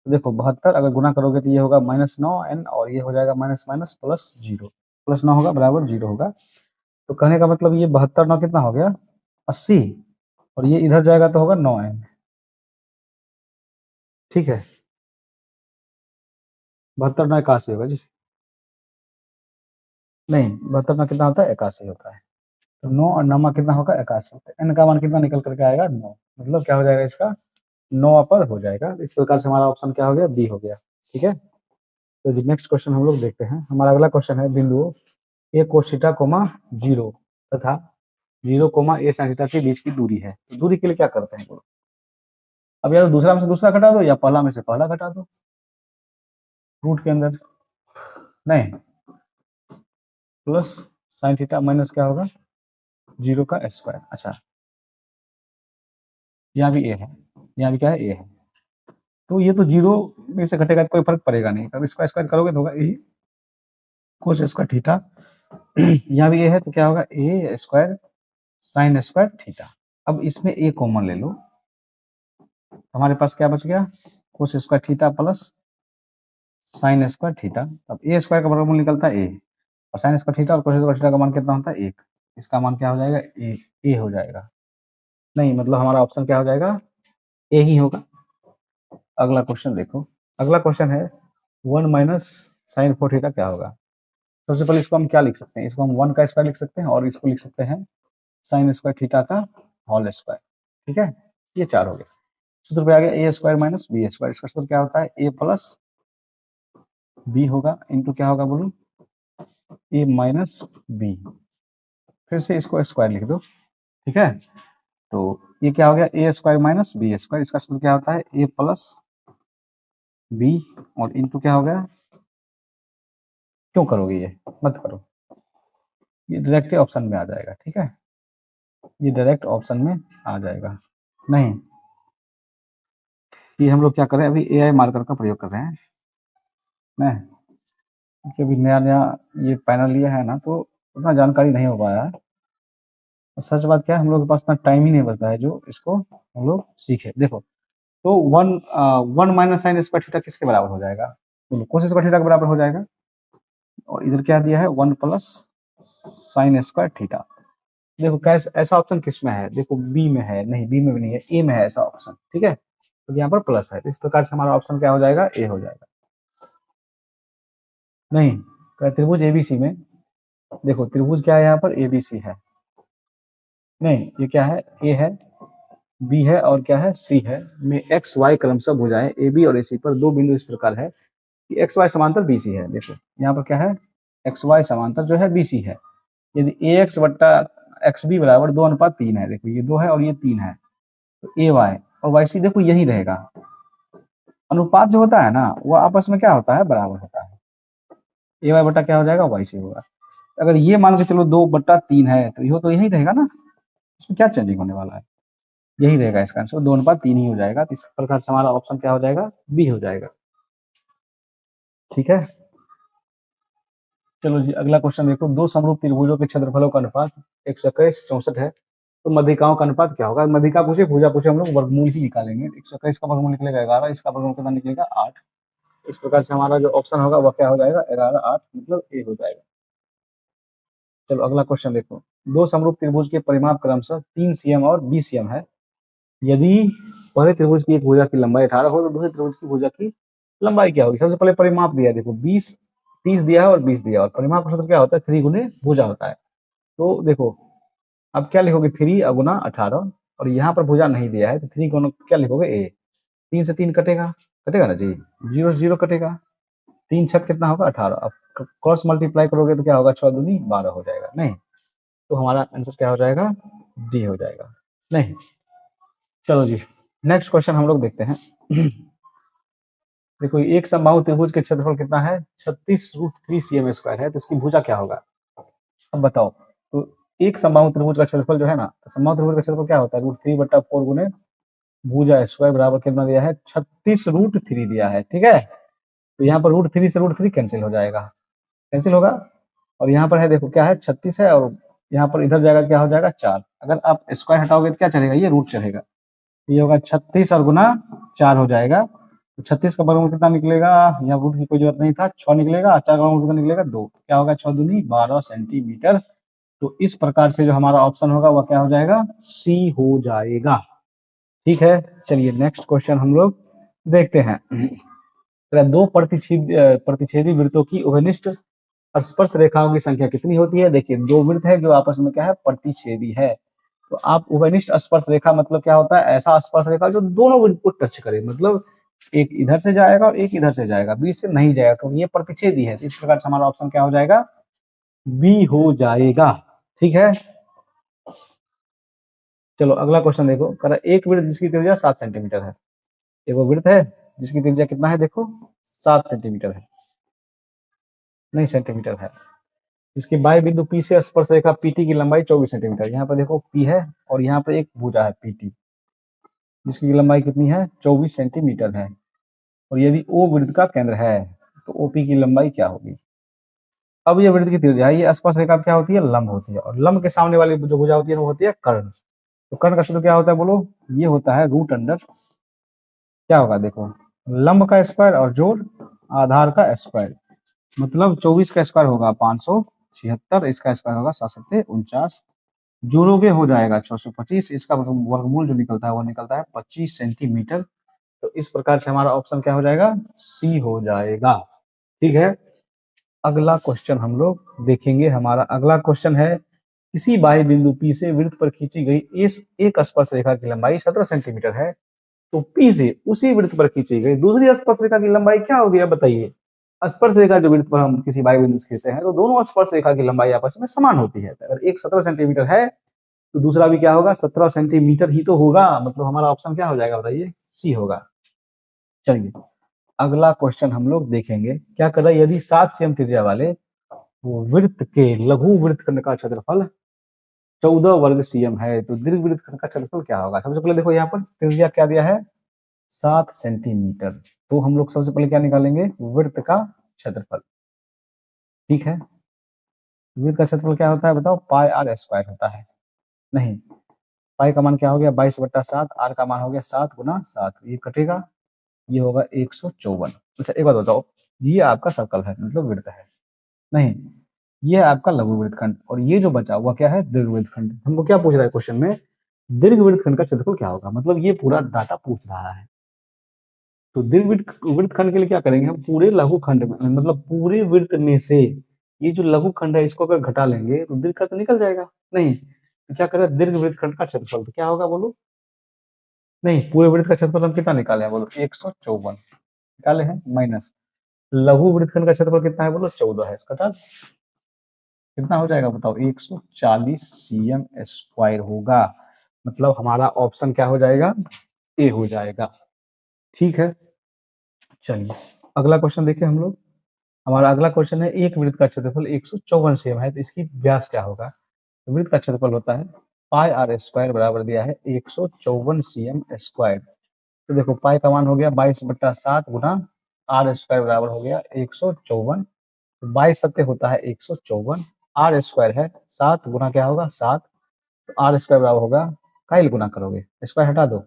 तो देखो 72 अगर गुना करोगे तो ये होगा -9 n और ये हो जाएगा माइनस माइनस प्लस 0। प्लस 9 होगा बराबर 0 होगा। तो कहने का मतलब ये 72 9 कितना हो गया 80, और ये इधर जाएगा तो होगा 9n। ठीक है, 72 9 81 होगा जी। नहीं, 72 9 कितना होता है 81 होता है। तो 9 और 9 कितना होगा 81 होता है। n का मान कितना निकल करके आएगा 9, मतलब क्या हो जाएगा इसका 9 पर हो जाएगा। इस प्रकार से हमारा ऑप्शन क्या हो गया बी हो गया। ठीक है, तो नेक्स्ट क्वेश्चन हम लोग देखते हैं। हमारा अगला क्वेश्चन है बिंदु ए कोस थीटा कोमा 0 तथा 0 कोमा ए sin थीटा के बीच की दूरी है। तो दूरी के लिए क्या करते हैं बोलो। अब या तो दूसरा में से दूसरा घटा दो या पहला में से पहला घटा दो रूट के अंदर। नहीं, प्लस sin थीटा माइनस क्या होगा 0 का स्क्वायर। अच्छा, यहाँ भी ए है, यहाँ भी क्या है ए है, तो ये तो 0 में से घटेगा तो कोई फर्क पड़ेगा नहीं। अब इसका स्क्वायर करोगे तो होगा ए कोस स्क्वायर थीटा, यहाँ भी ए है तो क्या होगा ए स्क्वायर साइन स्क्वायर थीटा। अब इसमें ए कॉमन ले लो, हमारे पास क्या बच गया cos square theta plus sine square theta. अब ए स्क्वायर का वर्गमूल निकलता है ए, और साइन स्क्वायर थीटा और कोस स्क्वायर थीटा का मान कितना होता है 1। इसका मान क्या हो जाएगा ए हो जाएगा। नहीं, मतलब हमारा ऑप्शन क्या हो जाएगा ए ही होगा। अगला क्वेश्चन देखो, अगला क्वेश्चन है 1 माइनस साइन 4 थीटा क्या होगा। सबसे पहले इसको हम क्या लिख सकते हैं, इसको हम 1 का स्क्वायर लिख सकते हैं और इसको लिख सकते हैं साइन स्क्वायर थीटा का होल स्क्वायर। ठीक है, ये 4 हो गया। सूत्र पे आ गया ए स्क्वायर माइनस बी स्क्वायर। इसका सूत्र क्या होता है ए प्लस बी होगा इंटू क्या होगा बोलो ए माइनस बी। फिर से इसको स्क्वायर लिख दो। ठीक है, तो ये क्या हो गया ए स्क्वायर माइनस बी स्क्वायर। इसका सूत्र क्या होता है ए प्लस बी और इंटू क्या हो गया, क्यों करोगे ये मत करो, ये डायरेक्ट ऑप्शन में आ जाएगा। ठीक है, ये डायरेक्ट ऑप्शन में आ जाएगा। नहीं, ये हम लोग क्या करें अभी एआई मार्कर का प्रयोग कर रहे हैं ना, क्योंकि अभी नया नया ये पैनल लिया है ना, तो उतना जानकारी नहीं हो पाया है। सच बात क्या है, हम लोग के पास इतना टाइम ही नहीं बचता है जो इसको हम लोग सीखे। देखो, तो 1 माइनस साइन स्क्वायर थीटा किसके बराबर हो जाएगा, तो कोस स्क्वायर थीटा के बराबर हो जाएगा। और इधर क्या दिया है 1 प्लस साइन स्क्वायर थीटा। देखो कैसे ऐसा ऑप्शन किस में है, देखो बी में है, नहीं बी में भी नहीं है, ए में है ऐसा ऑप्शन। ठीक है, तो यहाँ पर प्लस है, तो इस प्रकार से हमारा ऑप्शन क्या हो जाएगा ए हो जाएगा। नहीं, त्रिभुज एबीसी में देखो त्रिभुज क्या है यहाँ पर एबीसी है। नहीं, ये क्या है ए है बी है और क्या है सी है, में एक्स वाई क्रमशः भुजाएं ए बी और ए सी पर दो बिंदु इस प्रकार है कि एक्स वाई समांतर बी सी है। देखो यहाँ पर क्या है एक्स वाई समांतर जो है बी सी है। यदि ए एक्स बट्टा एक्स बी बराबर 2:3 है, देखो ये 2 है और ये 3 है, तो ए वाई और वाई सी देखो यही रहेगा। अनुपात जो होता है ना वो आपस में क्या होता है बराबर होता है। ए वाई बट्टा क्या हो जाएगा वाई सी होगा। अगर ये मान के चलो 2/3 है तो ये तो यही रहेगा ना, इसमें क्या चेंजिंग होने वाला है, यही रहेगा इसका आंसर 2:3 ही हो जाएगा। तो इस प्रकार से हमारा ऑप्शन क्या हो जाएगा बी हो जाएगा। ठीक है, चलो जी अगला क्वेश्चन देखो, दो समरूप त्रिभुजों के क्षेत्रफलों का अनुपात 121 64 है, तो मध्यिकाओं का अनुपात क्या होगा। मध्यिका पूछे भुजा पूछे हम लोग वर्गमूल ही निकालेंगे। 121 का वर्गमूल निकलेगा 11, इसका वर्गमूल कितना निकलेगा 8। इस प्रकार से हमारा जो ऑप्शन होगा वह क्या हो जाएगा 11 8, मतलब ए हो जाएगा। चलो अगला क्वेश्चन देखो, दो समरूप त्रिभुज के परिमाप क्रमशः 3 cm और 20 cm है। यदि पहले त्रिभुज की एक भुजा की लंबाई 18 हो तो दूसरे त्रिभुज की भुजा की लंबाई क्या होगी। सबसे पहले परिमाप दिया, देखो 20 30 दिया है और 20 दिया, और परिमाप का सूत्र क्या होता है 3 गुने भुजा होता है। तो देखो अब क्या लिखोगे 3 गुना 18, और यहाँ पर भुजा नहीं दिया है तो 3 गुना क्या लिखोगे ए, 3 से 3 कटेगा, कटेगा ना जी, 0 से 0 कटेगा, 3 छक कितना होगा 18। अब क्रॉस मल्टीप्लाई करोगे तो क्या होगा 6 दूनी 12 हो जाएगा। नहीं, तो हमारा आंसर क्या हो जाएगा डी हो जाएगा। नहीं, चलो जी नेक्स्ट क्वेश्चन हम लोग देखते हैं। देखो एक समबाहु त्रिभुज के क्षेत्रफल कितना है 36√3 cm स्क्वायर है, तो इसकी भुजा क्या होगा। अब बताओ, तो एक समबाहु त्रिभुज का क्षेत्रफल जो है ना, तो समबाहु त्रिभुज का क्षेत्रफल क्या होता है √3/4 गुने भुजा स्क्वायर बराबर कितना दिया है 36√3 दिया है। ठीक है, तो यहाँ पर √3 से √3 कैंसिल हो जाएगा, कैंसिल होगा, और यहाँ पर है देखो क्या है 36 है, और यहाँ पर इधर जाएगा क्या हो जाएगा 4। अगर आप स्क्वायर हटाओगे तो क्या चलेगा ये रूट चलेगा, ये होगा 36 और गुना 4 हो जाएगा, तो 36 का वर्गमूल कितना निकलेगा, यहाँ रूट की कोई जरूरत नहीं था, 6 निकलेगा, 4 का वर्गमूल कितना निकलेगा 2, क्या होगा 6 दूनी 12 सेंटीमीटर। तो इस प्रकार से जो हमारा ऑप्शन होगा वह क्या हो जाएगा, सी हो जाएगा। ठीक है, चलिए नेक्स्ट क्वेश्चन हम लोग देखते हैं। दो प्रतिच्छेदी वृत्तों की उभयनिष्ठ स्पर्श रेखाओं की संख्या कितनी होती है। देखिए दो वृत्त है जो आपस में क्या है, प्रतिच्छेदी है। तो आप उभयनिष्ठ स्पर्श रेखा मतलब क्या होता है, ऐसा स्पर्श रेखा जो दोनों वृत्त को टच करे, मतलब एक इधर से जाएगा और एक इधर से जाएगा, बीच से नहीं जाएगा क्योंकि ये प्रतिच्छेदी है। इस प्रकार से हमारा ऑप्शन क्या हो जाएगा, बी हो जाएगा। ठीक है, चलो अगला क्वेश्चन देखो, कह रहा एक वृत्त जिसकी त्रिज्या 7 सेंटीमीटर है। एक वो वृत्त है जिसकी त्रिज्या कितना है, देखो 7 सेंटीमीटर है, नहीं सेंटीमीटर है। इसके बाह्य बिंदु पी से स्पर्श रेखा पीटी की लंबाई 24 सेंटीमीटर। यहाँ पर देखो पी है और यहाँ पर एक भुजा है पीटी जिसकी लंबाई कितनी है, 24 सेंटीमीटर है। और यदि ओ वृत्त का केंद्र है तो ओपी की लंबाई क्या होगी। अब ये वृत्त की त्रिज्या है, ये स्पर्श रेखा क्या होती है, लंब होती है, और लंब के सामने वाली जो भुजा होती है वो होती है कर्ण। तो कर्ण का सूत्र क्या होता है बोलो, ये होता है रूट अंडर, क्या होगा देखो, लंब का स्क्वायर और जोड़ आधार का स्क्वायर, मतलब 24 का स्क्वायर होगा 576, इसका स्क्वायर होगा 749, जोड़ोगे हो जाएगा 625, इसका वर्गमूल जो निकलता है वो निकलता है 25 सेंटीमीटर। तो इस प्रकार से हमारा ऑप्शन क्या हो जाएगा, सी हो जाएगा। ठीक है, अगला क्वेश्चन हम लोग देखेंगे। हमारा अगला क्वेश्चन है, किसी बाह्य बिंदु P से वृत्त पर खींची गई इस एक स्पर्श रेखा की लंबाई 17 सेंटीमीटर है। तो P से उसी वृत्त पर खींची गई दूसरी स्पर्श रेखा की लंबाई क्या होगी, अब बताइए। स्पर्श रेखा जो वृत्त पर हम किसी बाह्य बिंदु से खींचते हैं तो दोनों स्पर्श रेखा की लंबाई आपस में समान होती है। अगर एक 17 सेंटीमीटर है तो दूसरा भी क्या होगा, 17 सेंटीमीटर ही तो होगा, मतलब हमारा ऑप्शन क्या हो जाएगा बताइए, सी होगा। चलिए अगला क्वेश्चन हम लोग देखेंगे, क्या कर रहा है, यदि 7 सेमी त्रिज्या वाले वृत्त के लघु वृत्तखंड का क्षेत्रफल 14 वर्ग सीएम है तो दीर्घ वृत्तखंड का क्षेत्रफल क्या होगा। सबसे पहले देखो यहाँ पर त्रिज्या क्या दिया है, 7 सेंटीमीटर। तो हम लोग सबसे पहले क्या निकालेंगे, वृत्त का क्षेत्रफल। ठीक है, वृत्त का क्षेत्रफल क्या होता है बताओ, पाई आर स्क्वायर होता है। नहीं, पाई का मान क्या हो गया 22/7, आर का मान हो गया 7 गुना 7, ये कटेगा, ये होगा 154। अच्छा एक बात बताओ, ये आपका सर्कल है मतलब वृत्त है, नहीं ये आपका लघु वृत्तखंड, और ये जो बचा हुआ क्या है, दीर्घ वृत्तखंड। हमको क्या पूछ रहा है क्वेश्चन में, दीर्घ वृत्तखंड का क्षेत्रफल क्या होगा, मतलब ये पूरा डाटा पूछ रहा है। तो दीर्घ वृत्तखंड के लिए क्या करेंगे, हम पूरे लघु खंड में मतलब पूरे वृत्त में से ये जो लघु खंड है इसको अगर घटा लेंगे तो दीर्घ का तो निकल जाएगा, नहीं तो क्या करें, दीर्घ वृत्तखंड का क्षेत्रफल तो क्या होगा बोलो, नहीं पूरे वृत्त का क्षेत्रफल हम कितना निकाले हैं बोलो, 154 निकाले हैं, माइनस लघु वृत्तखंड का क्षेत्रफल कितना है बोलो, 14 है, घटा कितना हो जाएगा बताओ, 140 सीएम स्क्वायर होगा। मतलब हमारा ऑप्शन क्या हो जाएगा, ए हो जाएगा। ठीक है, चलिए अगला क्वेश्चन देखिए हम लोग। हमारा अगला क्वेश्चन है, एक वृत्त का क्षेत्रफल 154 सीएम है तो इसकी व्यास क्या होगा। तो वृत्त का क्षेत्रफल होता है पाई आर स्क्वायर बराबर दिया है 154 सीएम स्क्वायर। तो देखो पाई का मान हो गया 22/7 गुना आर स्क्वायर बराबर हो गया 154, 22 सत्य होता है 154, आर स्क्वायर है 7 गुना क्या होगा 7, तो आर स्क्वायर बराबर होगा, काइल गुना करोगे स्क्वायर हटा दो,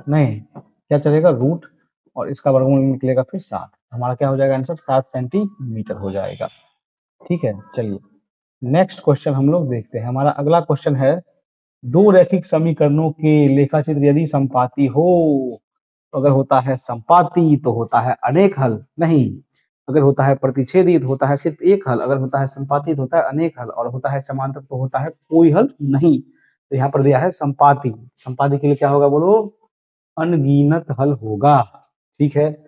नहीं क्या चलेगा रूट, और इसका वर्गमूल निकलेगा फिर 7, हमारा क्या हो जाएगा आंसर 7 सेंटीमीटर हो जाएगा। ठीक है, चलिए नेक्स्ट क्वेश्चन हम लोग देखते हैं। हमारा अगला क्वेश्चन है, दो रैखिक समीकरणों के लेखाचित्र यदि समपाती हो, अगर होता है संपाती तो होता है अनेक हल, नहीं अगर होता है प्रतिच्छेदी तो होता है सिर्फ एक हल, अगर होता है संपाती तो होता है अनेक हल, और होता है समांतर तो होता है कोई हल नहीं। तो यहाँ पर दिया है संपाती, संपाती के लिए क्या होगा बोलो, अनगिनत हल होगा। ठीक है,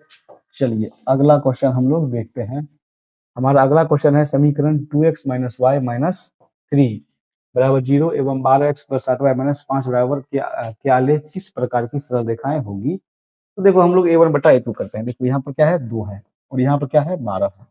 चलिए अगला क्वेश्चन हम लोग देखते हैं। हमारा अगला क्वेश्चन है, समीकरण 2x - y - 3 बराबर 0 एवं 12x + 7y - 5 बराबर क्या आलेख किस प्रकार की सरल रेखाएं होगी। तो देखो हम लोग a1/a2 करते हैं। देखो यहाँ पर क्या है 2 है और यहाँ पर क्या है 12 है,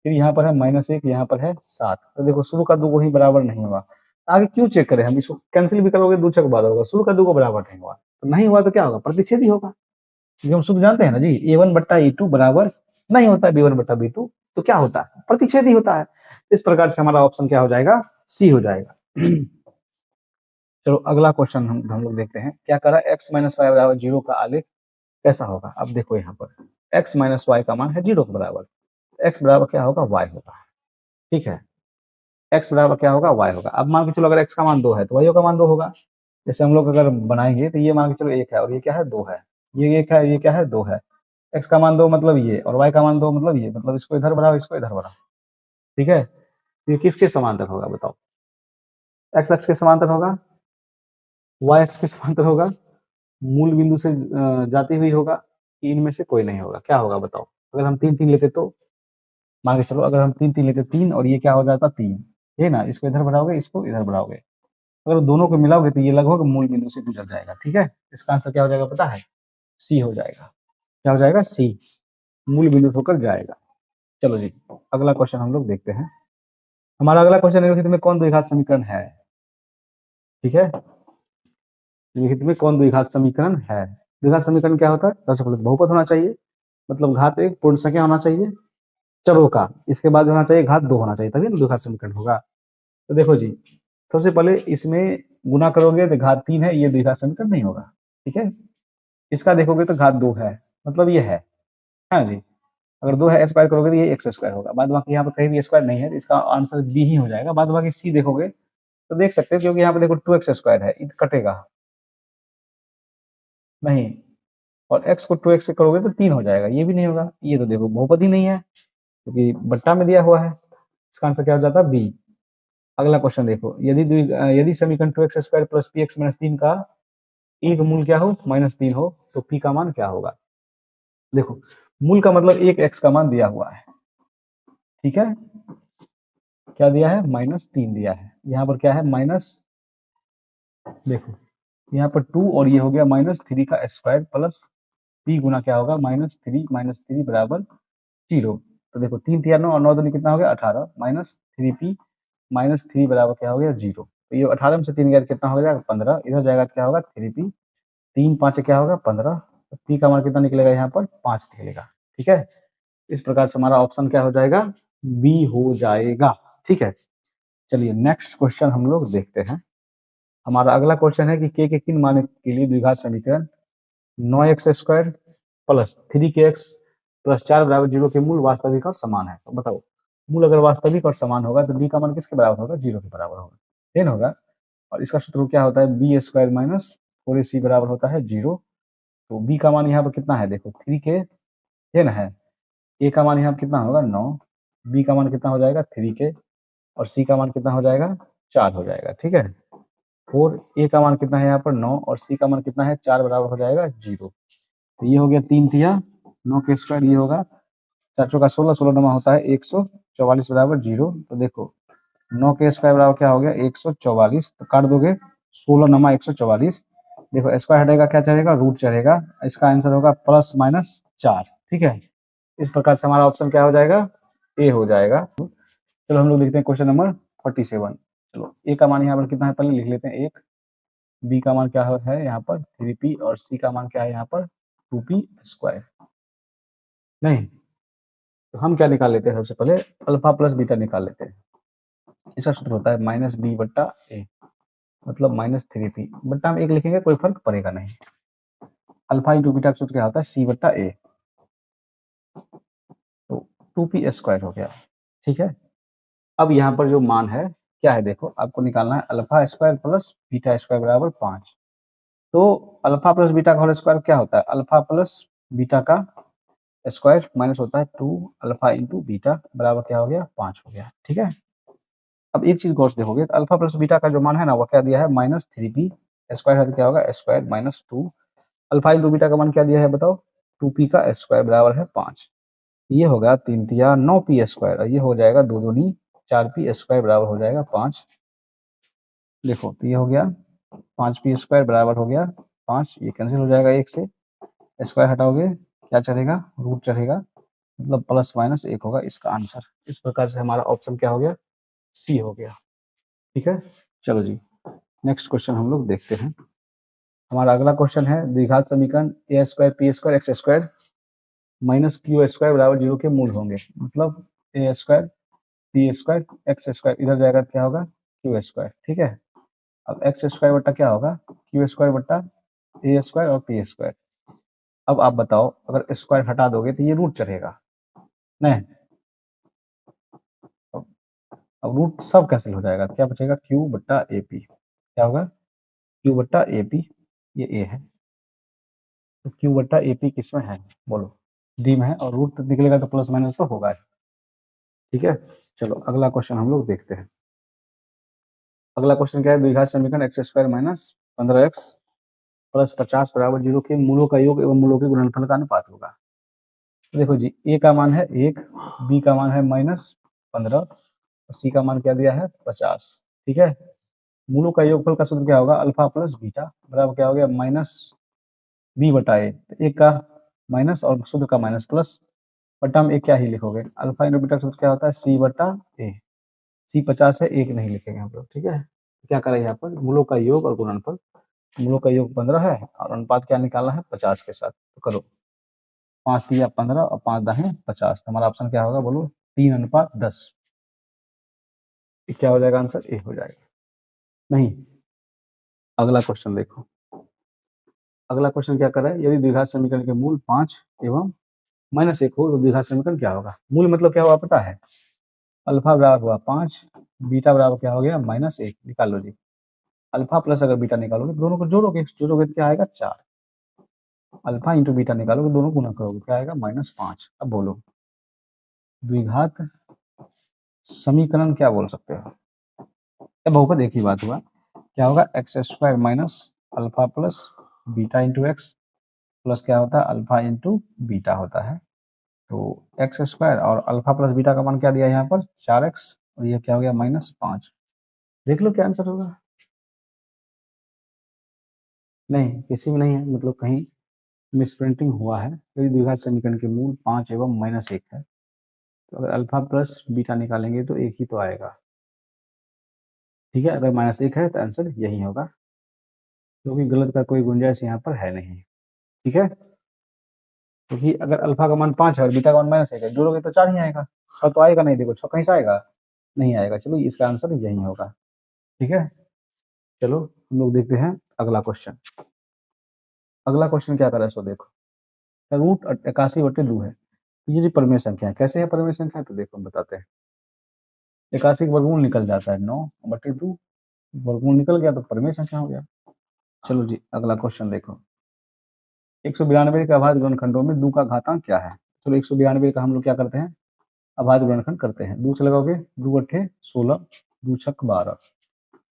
फिर यहाँ पर है -1, यहाँ पर है 7। तो देखो शुरू का 2 ही बराबर नहीं हुआ, आगे क्यों चेक करें, हम इसको कैंसिल भी करोगे 2 छक 12 होगा, शुरू का 2 को बराबर नहीं हुआ, तो नहीं हुआ तो क्या होगा, प्रतिच्छेदी होगा, क्योंकि हम शुद्ध जानते हैं ना जी, a1/a2 बराबर नहीं होता है b1/b2, तो क्या होता है, प्रतिच्छेदी होता है। इस प्रकार से हमारा ऑप्शन क्या हो जाएगा, सी हो जाएगा। चलो अगला क्वेश्चन हम लोग देखते हैं, क्या करा, x - y = 0 का आलेख कैसा होगा? अब देखो यहाँ पर x माइनस वाई का मान है 0 के बराबर, x बराबर क्या होगा? y होगा, ठीक है। x बराबर क्या होगा? y होगा। अब मान के चलो अगर x का मान 2 है तो y का मान 2 होगा। जैसे हम लोग अगर बनाएंगे तो ये मान के चलो 1 है और ये क्या है? 2 है। ये 1 है, ये क्या है? 2 है। x का मान 2 मतलब ये, और y का मान 2 मतलब ये, मतलब इसको इधर बढ़ाओ, इसको इधर बढ़ाओ, ठीक है। तो ये किसके समांतर होगा बताओ? x अक्ष के समांतर होगा, y अक्ष के समांतर होगा, मूल बिंदु से जाती हुई होगा, कि इनमें से कोई नहीं होगा? क्या होगा बताओ? अगर हम 3 लेते तो मान के चलो, अगर हम 3 लेते 3 और ये क्या हो जाता? 3, ये ना, इसको इधर बढ़ाओगे, इसको इधर बढ़ाओगे, अगर दोनों को मिलाओगे तो ये लगभग मूल बिंदु से गुजर जाएगा, ठीक है। इसका आंसर क्या हो जाएगा पता है? सी हो जाएगा। क्या हो जाएगा? सी, मूल बिंदु से होकर जाएगा। चलो जी, अगला क्वेश्चन हम लोग देखते हैं। हमारा अगला क्वेश्चन निम्नलिखित में कौन द्विघात समीकरण है? ठीक है, निम्नलिखित में कौन द्विघात समीकरण है? द्विघात समीकरण क्या होता है? सबसे पहले बहुपद होना चाहिए, मतलब घात एक पूर्ण संख्या होना चाहिए चरों का, इसके बाद होना चाहिए घात 2 होना चाहिए, तभी ना द्विघात समीकरण होगा। तो देखो जी, सबसे पहले इसमें गुना करोगे तो घात 3 है, ये द्विघात समीकरण नहीं होगा, ठीक है। इसका देखोगे तो घात 2 है, मतलब ये है हाँ जी। अगर 2 है स्क्वायर करोगे तो ये एक्स स्क्वायर होगा, बाद बाकी यहाँ पर कहीं भी स्क्वायर नहीं है, तो इसका आंसर बी ही हो जाएगा। बाद बाकी सी देखोगे तो देख सकते हो, क्योंकि यहाँ पे देखो 2x स्क्वायर है, ये कटेगा नहीं, और x को 2x से करोगे तो 3 हो जाएगा, ये भी नहीं होगा। ये तो देखो बहुपद ही नहीं है, क्योंकि बट्टा में दिया हुआ है। इसका आंसर क्या हो जाता है? बी। अगला क्वेश्चन देखो, यदि समीकरण 2x square plus P x minus 3 का एक मूल क्या हो? -3 हो, तो p का मान क्या होगा? देखो, मूल का मतलब एक x का मान दिया हुआ है, ठीक है। क्या दिया है? -3 दिया है। यहाँ पर क्या है? माइनस, देखो यहाँ पर 2 और ये हो गया -3 का स्क्वायर प्लस p गुना क्या होगा? -3 बराबर 0। तो देखो 3 3 9 और 9 दूनी कितना हो गया? 18 माइनस 3p -3 बराबर क्या हो गया? 0। तो ये 18 में से 3 गया तो कितना हो जाएगा? 15। इधर जाएगा तो क्या होगा? 3p, 3 5 क्या होगा? 15। तो p का मान कितना निकलेगा? यहाँ पर 5 निकलेगा, ठीक है। इस प्रकार से हमारा ऑप्शन क्या हो जाएगा? बी हो जाएगा, ठीक है। चलिए नेक्स्ट क्वेश्चन हम लोग देखते हैं। हमारा अगला क्वेश्चन है कि के किन मान के लिए द्विघात समीकरण 9x square plus 3kx plus 4 बराबर 0 के मूल वास्तविक और समान है। तो बताओ, मूल अगर वास्तविक और समान होगा तो b का मान किसके बराबर होगा? 0 के बराबर होगा, 10 होगा। और इसका सूत्र क्या होता है? बी स्क्वायर माइनस 4ac बराबर होता है 0। तो b का मान यहाँ पर कितना है? देखो 3k 10 है, a का मान यहाँ पर कितना होगा? 9, b का मान कितना हो जाएगा? 3k, और c का मान कितना हो जाएगा? 4 हो जाएगा, ठीक है। 4, a का मान कितना है यहाँ पर? 9, और c का मान कितना है? 4 बराबर हो जाएगा 0। तो ये हो गया 3 तिया 9 के स्क्वायर, ये होगा 4 चौका 16, 16 नमा होता है 144 बराबर 0। तो देखो 9 के स्क्वायर बराबर क्या हो गया? 144। तो काट दोगे 16 नमा 144, देखो स्क्वायर हटेगा, क्या चढ़ेगा? रूट चढ़ेगा। इसका आंसर होगा प्लस माइनस 4, ठीक है। इस प्रकार से हमारा ऑप्शन क्या हो जाएगा? ए हो जाएगा। चलो हम लोग देखते हैं क्वेश्चन नंबर 47। चलो ए का मान यहाँ पर कितना है पहले लिख लेते हैं 1, बी का मान क्या है यहाँ पर 3p, और सी का मान क्या है यहाँ पर 2p स्क्वायर। नहीं, तो हम क्या निकाल लेते हैं? सबसे पहले अल्फा प्लस बीटा निकाल लेते हैं। इसका सूत्र होता है -b बट्टा ए, मतलब -3p बट्टा में 1 लिखेंगे, कोई फर्क पड़ेगा नहीं। अल्फा इंटू बीटा का सूत्र क्या होता है? c बट्टा ए, तो 2p स्क्वायर हो गया, ठीक है। अब यहाँ पर जो मान है क्या है? देखो आपको निकालना है alpha square plus beta square बराबर 5। तो अल्फा प्लस बीटा का होल स्क्वायर क्या होता है? अल्फा प्लस बीटा का स्क्वायर माइनस होता है 2 अल्फा इंटू बीटा बराबर क्या हो गया? 5 हो गया, ठीक है। अब एक चीज गौर से देखोगे तो अल्फा प्लस बीटा का जो मान है ना, वो क्या दिया है? -3p स्क्वायर है, तो क्या होगा? Square minus 2 alpha into beta का मान क्या दिया है बताओ? 2p का स्क्वायर बराबर है 5। ये होगा 3 तिया 9p स्क्वायर, और ये हो जाएगा 2 दूनी 4p स्क्वायर बराबर हो जाएगा 5। देखो तो ये हो गया 5p स्क्वायर बराबर हो गया 5, ये कैंसिल हो जाएगा 1 से, स्क्वायर हटाओगे क्या चढ़ेगा? रूट चढ़ेगा, मतलब प्लस माइनस 1 होगा इसका आंसर। इस प्रकार से हमारा ऑप्शन क्या हो गया? सी हो गया, ठीक है। चलो जी नेक्स्ट क्वेश्चन हम लोग देखते हैं। हमारा अगला क्वेश्चन है द्विघात समीकरण a square p square x square minus q square बराबर 0 के मूल होंगे। मतलब a square p square x square, इधर जाएगा तो क्या होगा? क्यू स्क्वायर, ठीक है। अब एक्स स्क्वायर बट्टा क्या होगा? क्यू स्क्वायर बट्टा ए स्क्वायर और पी स्क्वायर। अब आप बताओ, अगर स्क्वायर हटा दोगे तो ये रूट चढ़ेगा नहीं। अब अब रूट सब कैंसिल हो जाएगा, क्या बचेगा, क्यू बट्टा ए पी। क्या होगा, क्यू बट्टा ए पी, ये ए है तो क्यू बट्टा ए पी किस में है, बोलो, डी में है, और रूट निकलेगा तो प्लस माइनस तो होगा ही। ठीक है, चलो अगला क्वेश्चन हम लोग देखते हैं। अगला क्वेश्चन क्या है, द्विघात समीकरण x square minus 15x plus 50 बराबर 0 के मूलों का योग एवं मूलों के गुणनफल का अनुपात होगा। तो देखो जी, ए का मान है 1, बी का मान है -15 और सी का मान क्या दिया है 50। ठीक है, मूलों का योगफल का सूत्र क्या होगा, अल्फा प्लस बीटा बराबर क्या हो गया, माइनस बी बटा ए। तो एक का माइनस और सूत्र का माइनस प्लस, बटा में एक क्या ही लिखोगे, अल्फा इंटू बीटा का सूत्र क्या होता है, सी बटा ए। सी 50 है, एक नहीं लिखेंगे हम लोग। ठीक है, क्या करें यहाँ पर, मूलों का योग और गुणनफल। मूलों का योग 15 है और अनुपात क्या निकालना है 50 के साथ, तो करो 5 दिया 15 और 5 दाहें 50। हमारा ऑप्शन क्या होगा, बोलो 3:10। क्या हो जाएगा आंसर, ए हो जाएगा। नहीं, अगला क्वेश्चन देखो। अगला क्वेश्चन क्या कर रहा है, यदि द्विघात समीकरण के मूल 5 एवं -1 हो तो द्विघात समीकरण क्या होगा। मूल मतलब क्या हुआ पता है, अल्फा बराबर हुआ 5, बीटा बराबर क्या हो गया -1। निकाल लो जी, अल्फा प्लस अगर बीटा निकालोगे दोनों को जोड़ोगे, जोड़ोगे तो क्या आएगा 4। अल्फा इंटू बीटा निकालोगे, दोनों गुना करोगे, क्या आएगा -5। अब बोलो द्विघात समीकरण क्या बोल सकते हो, या बहुपद एक ही बात हुआ, क्या होगा, x square minus alpha plus beta into x plus क्या होता है, अल्फा इंटू बीटा होता है। तो एक्स स्क्वायर और अल्फा प्लस बीटा का मान क्या दिया है यहाँ पर 4x, और ये क्या हो गया -5। देख लो क्या आंसर होगा। नहीं, किसी में नहीं है, मतलब कहीं मिसप्रिंटिंग हुआ है। यदि द्विघात समीकरण के मूल 5 एवं -1 है तो अगर अल्फा प्लस बीटा निकालेंगे तो एक ही तो आएगा। ठीक है, अगर -1 है तो आंसर यही होगा, क्योंकि गलत का कोई गुंजाइश यहाँ पर है नहीं। ठीक है, क्योंकि अगर अल्फा का मान 5 है और बीटा का मान -1 है, जोड़ोगे तो 4 ही आएगा, 6 तो आएगा नहीं, देखो 6 कहीं से आएगा, नहीं आएगा। चलो इसका आंसर यही होगा। ठीक है, चलो हम लोग देखते हैं अगला क्वेश्चन। अगला क्वेश्चन क्या कर रहा है, सो देखो, रूट 81/2 है। ये जो परिमेय संख्या है, कैसे है परिमेय संख्या, तो देखो हम बताते हैं। 81 का वर्गमूल निकल जाता है 9/2, वर्गमूल निकल गया तो परिमेय संख्या हो गया। चलो जी अगला क्वेश्चन देखो, 192 के अभाज्य गुणनखंडों में 2 का घातांक क्या है। चलो 192 का हम लोग क्या करते हैं, अभाज्य गुणनखंड करते हैं। 2 से लगाओगे 2 अट्ठे 16, 2 छक 12,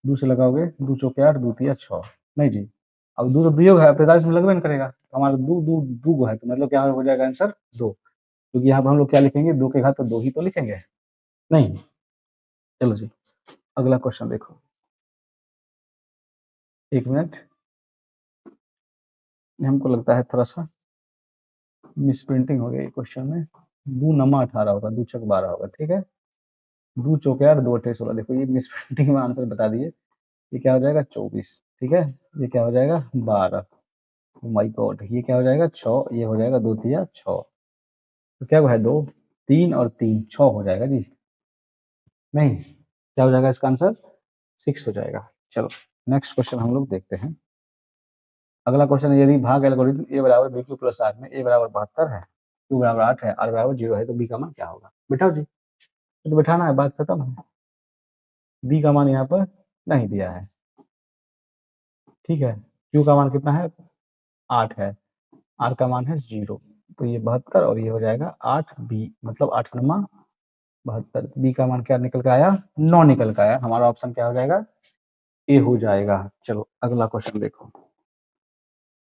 2 से लगाओगे 2 चौके 8, 2 तिया 6। नहीं जी, अब 2 तो दुयोग है, 45 में लगभग नहीं करेगा, तो हमारा 2 2 2 है, तो मतलब क्या हो जाएगा आंसर 2, क्योंकि यहाँ पर हम लोग क्या लिखेंगे, 2 के घात तो 2 ही तो लिखेंगे। नहीं, चलो जी अगला क्वेश्चन देखो, एक मिनट, हमको लगता है थोड़ा सा मिसप्रिंटिंग हो गई क्वेश्चन में। 2 नमा 18 होगा, 2 छक 12 होगा। ठीक है, 2 चौके 8, 2 अट्ठे 16, देखो ये मिसप्रिंटिंग में आंसर बता दिए। ये क्या हो जाएगा 24। ठीक है, ये क्या हो जाएगा 12, माय गॉड, ये क्या हो जाएगा 6, ये हो जाएगा 2 तिया 6, तो क्या है 2 3 और 3 6 हो जाएगा जी। नहीं, क्या हो जाएगा इसका आंसर 6 हो जाएगा। चलो नेक्स्ट क्वेश्चन हम लोग देखते हैं। अगला क्वेश्चन है, यदि भाग एल्गोरिथम ए बराबर बी क्यू प्लस आर में ए बराबर 72 है, क्यू बराबर 8 है, आर बराबर 0 है, तो बी का मान क्या होगा। बिठाओ जी, तो बिठाना है, बात खत्म है। बी का मान यहाँ पर नहीं दिया है। ठीक है, क्यू का मान कितना है 8 है, आर का मान है 0, तो ये 72 और ये हो जाएगा 8 बी, मतलब 8 नमा 72। बी का मान क्या निकल के आया 9 निकल के आया, हमारा ऑप्शन क्या हो जाएगा ए हो जाएगा। चलो अगला क्वेश्चन देखो।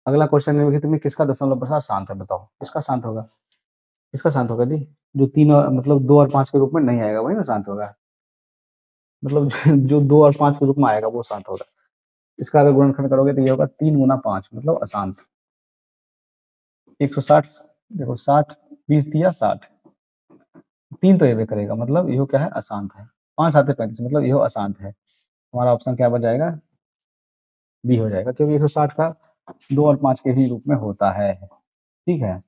अगला क्वेश्चन निम्नलिखित में किसका दशमलव प्रसार शांत है, बताओ किसका शांत होगा। किसका शांत होगा जी, जो 3 और मतलब 2 और 5 के रूप में नहीं आएगा वही ना शांत होगा, मतलब जो 2 और 5 के रूप में आएगा वो शांत होगा। इसका अगर गुणनखंड करोगे तो ये होगा 3 गुना 5, मतलब अशांत। 160, देखो 60 20 दिया 60, 3 तो ये करेगा, मतलब ये क्या है अशांत है। 5 आते 35, मतलब ये अशांत है। हमारा ऑप्शन क्या बन जाएगा, बी हो जाएगा, क्योंकि 160 का 2 और 5 के ही रूप में होता है। ठीक है,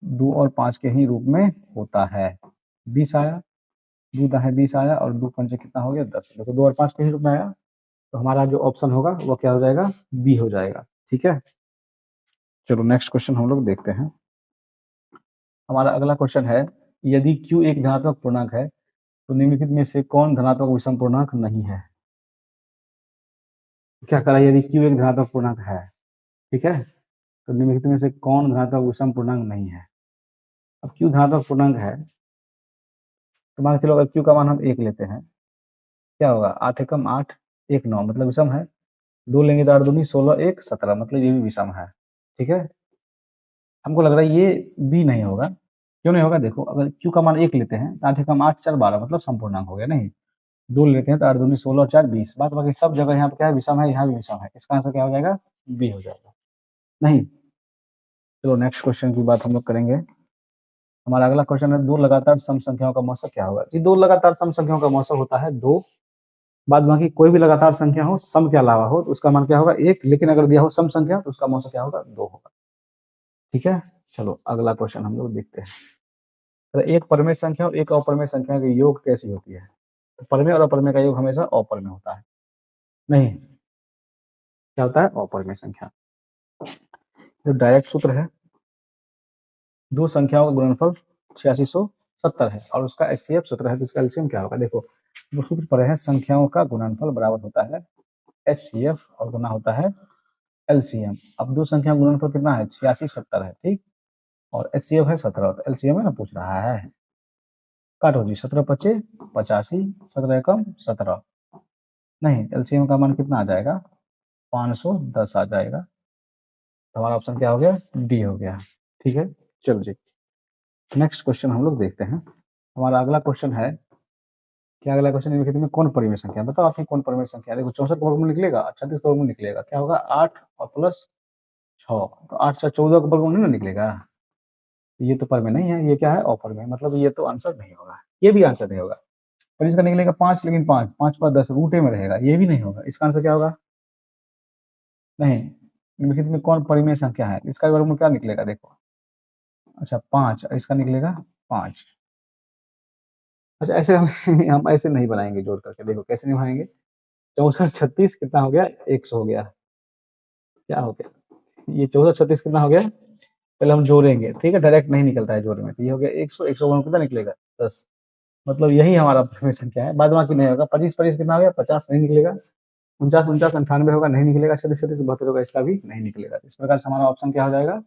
2 और 5 के ही रूप में होता है। 20 आया, 2 दाहें 20 आया और 2 पंचे कितना हो गया 10, देखो 2 और 5 के ही रूप में आया, तो हमारा जो ऑप्शन होगा वो क्या हो जाएगा, बी हो जाएगा। ठीक है, चलो नेक्स्ट क्वेश्चन हम लोग देखते हैं। हमारा अगला क्वेश्चन है, यदि q एक धनात्मक पूर्णांक है तो निम्नलिखित में से कौन धनात्मक विषम पूर्णांक नहीं है। क्या करा, यदि q एक धनात्मक पूर्णांक है, ठीक है, तो निम्नलिखित में से कौन धनात्मक विषम पूर्णांक नहीं है। अब q धनात्मक पूर्णांक है तो मान के चलो अगर q का मान हम 1 लेते हैं, क्या होगा, 8 एकम 8, 1 9 मतलब विषम है। 2 लेंगे तो 8 दूनी 16, 1 17 मतलब ये भी विषम है। ठीक है, हमको लग रहा है ये भी नहीं होगा। क्यों नहीं होगा, देखो अगर q का मान 1 लेते हैं तो 8 एकम 8 4 12 मतलब संपूर्णांक हो गया। नहीं, 2 लेते हैं तो 8 दूनी 16 4 20, बात बाकी सब जगह यहाँ पे क्या है, विषम है, यहाँ भी विषम है। इसका आंसर क्या हो जाएगा, बी हो जाएगा। नहीं, चलो नेक्स्ट क्वेश्चन की बात हम लोग करेंगे। हमारा अगला क्वेश्चन है, दो लगातार सम संख्याओं का मौसक क्या होगा। जी, दो लगातार सम संख्याओं का मौसक होता है 2, बाद बाकी कोई भी लगातार संख्या हो सम के अलावा हो तो उसका मान क्या होगा 1, लेकिन अगर दिया हो सम संख्या तो उसका मौसक क्या होगा 2 होगा। ठीक है, चलो अगला क्वेश्चन हम लोग देखते हैं। तो एक परमेय संख्या और एक अपरमेय संख्या के योग कैसी होती है। तो परमेय और अपरमेय का योग हमेशा अपरमेय होता है। नहीं, क्या होता है, अपरमेय संख्या। जो डायरेक्ट सूत्र है, दो संख्याओं का गुणनफल 8670 है और उसका एचसीएफ सूत्र है, तो इसका एलसीएम क्या होगा। देखो वो सूत्र पर है, संख्याओं का गुणनफल बराबर होता है एचसीएफ और गुना होता है एलसीएम। अब दो संख्या गुणनफल कितना है, 8670 है, ठीक, और एचसीएफ है 17, तो एलसीएम है ना पूछ रहा है। काटो जी, 17 पच्चे 85, 17 एकम 17, नहीं एलसीएम का मान कितना आ जाएगा, 510 आ जाएगा। तो हमारा ऑप्शन क्या हो गया, डी हो गया। ठीक है, चलो जी नेक्स्ट क्वेश्चन हम लोग देखते हैं। हमारा अगला क्वेश्चन है, क्या अगला क्वेश्चन निम्नलिखित में कौन परिमेय संख्या है, बताओ आपकी कौन परिमेय संख्या है। देखो 64 का वर्गमूल निकलेगा, 36 का वर्गमूल निकलेगा, क्या होगा 8 और प्लस 6, तो 8 से 14 का वर्गमूल नहीं ना निकलेगा। ये तो परिमेय नहीं है, ये क्या है अपरिमेय, मतलब ये तो आंसर नहीं होगा, ये भी आंसर नहीं होगा। पर इसका निकलेगा 5, लेकिन 5 5 पर 10 रूटे में रहेगा, ये भी नहीं होगा। इसका आंसर क्या होगा, नहीं, निम्नलिखित में कौन परिमेय संख्या है, इसका वर्गमूल क्या निकलेगा, देखो अच्छा 5, इसका निकलेगा 5। अच्छा ऐसे हम ऐसे नहीं बनाएंगे जोड़ करके, देखो कैसे निभाएंगे, 64 36 कितना हो गया, 100 हो गया, क्या हो गया, ये 14 36 कितना हो गया, पहले हम जोड़ेंगे, ठीक है, डायरेक्ट नहीं निकलता है जोड़ में, तो ये हो गया 100, 100 कितना निकलेगा 10, मतलब यही हमारा परिमेय संख्या है। बाद बाकी नहीं होगा, 25 25 कितना हो गया 50 नहीं निकलेगा, 49 49 98 होगा नहीं निकलेगा, 36 36 72 होगा, इसका भी नहीं निकलेगा। इस प्रकार से हमारा ऑप्शन क्या हो जाएगा,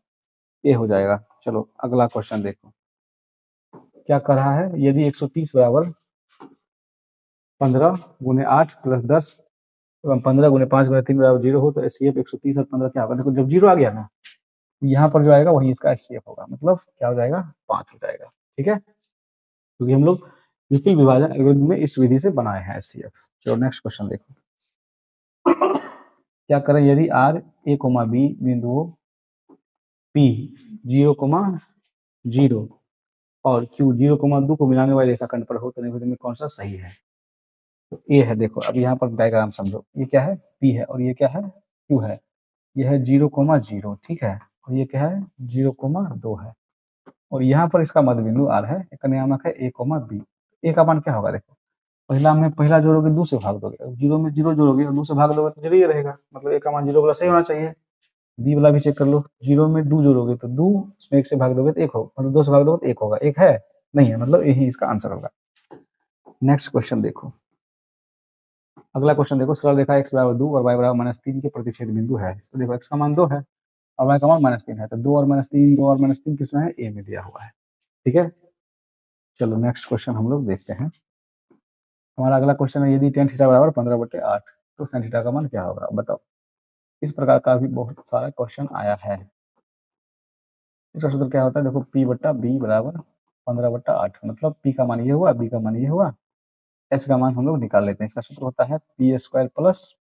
ये हो जाएगा। चलो अगला क्वेश्चन देखो, क्या कर रहा है, यदि 130 बराबर 15 गुने 8 प्लस 10 एवं 15 गुने 5 गुने 3 बराबर 0 हो तो एचसीएफ 130 और 15 क्या होगा। देखो जब 0 आ गया ना, यहाँ पर जो आएगा वही इसका एचसीएफ होगा, मतलब क्या हो जाएगा 5 हो जाएगा। ठीक है, क्योंकि हम लोग विकल्प विभाजन एल्गोरिथम में इस विधि से बनाए हैं एचसीएफ। चलो नेक्स्ट क्वेश्चन देखो, क्या करें, यदि आर ए कोमा बी बिंदुओं पी 0,0 और क्यू 0,2 को मिलाने वाले रेखाखंड पर हो तो निम्नलिखित में कौन सा सही है। तो ए है, देखो अब यहाँ पर डायग्राम समझो, ये क्या है पी है और ये क्या है क्यू है, ये है 0,0, ठीक है, और ये क्या है 0,2 है, और यहाँ पर इसका मध्य बिंदु आर है, एक नियामक है ए कोमा बी। ए का मान क्या होगा, देखो पहला में पहला जोड़ोगे 2 से भाग दोगे, अब 0 में 0 जोड़ोगे और 2 से भाग दोगे तो 0 ही रहेगा, मतलब ए का मान 0 वाला सही होना चाहिए। बी वाला भी चेक कर लो, 0 में 2 जोड़ोगे तो 2, उसमें 1 से भाग दोगे तो 1 होगा, मतलब 2 से भाग दोगे तो 1 होगा, 1 है नहीं है, मतलब यही इसका आंसर होगा। नेक्स्ट क्वेश्चन देखो, अगला क्वेश्चन देखो, सरल रेखा x बराबर 2 और y बराबर -3 के प्रतिच्छेद बिंदु है। तो देखो x का मान 2 है और y का मान -3 है, तो 2 और -3 2 और -3 किसमें है, a में दिया हुआ है। ठीक है, चलो नेक्स्ट क्वेश्चन हम लोग देखते हैं। हमारा अगला क्वेश्चन है, यदि tan थीटा बराबर 15/8 तो sin थीटा का मान क्या होगा, बताओ। इस प्रकार का भी बहुत सारा क्वेश्चन आया है। इसका सूत्र क्या होता है, देखो p/b बराबर 15/8, मतलब p का मान ये हुआ, b का मान ये हुआ, h का मान हम लोग निकाल लेते हैं। इसका सूत्र होता है p² प्लस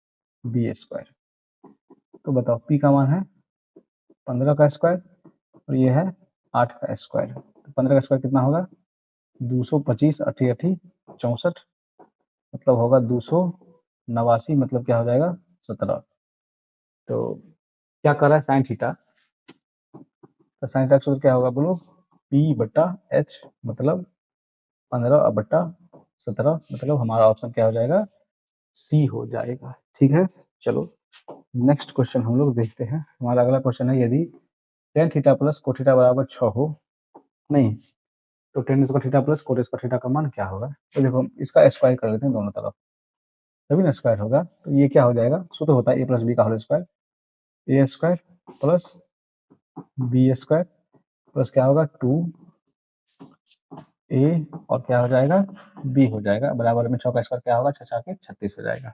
b²। तो बताओ p का मान है 15 का स्क्वायर और ये है 8 का स्क्वायर, तो 15 का स्क्वायर कितना होगा 225, 8 8 64, मतलब होगा 289, मतलब क्या हो जाएगा 17। तो क्या कर रहा है साइन थीटा, तो साइन थीटा का सूत्र क्या होगा बोलो, p/h मतलब 15/17, मतलब हमारा ऑप्शन क्या हो जाएगा, सी हो जाएगा। ठीक है, चलो नेक्स्ट क्वेश्चन हम लोग देखते हैं। हमारा अगला क्वेश्चन है, यदि टेन थीटा प्लस को थीटा बराबर 6 हो, नहीं तो ten square theta plus coat square theta का मान क्या होगा? तो देखो इसका स्क्वायर कर लेते हैं दोनों तरफ, तभी ना स्क्वायर होगा। तो ये क्या हो जाएगा, सूत्र होता है ए प्लस बी का whole square, a square plus b square plus क्या होगा 2a और क्या हो जाएगा बी हो जाएगा, बराबर में 6 का स्क्वायर क्या होगा 6 6 के 36 हो जाएगा।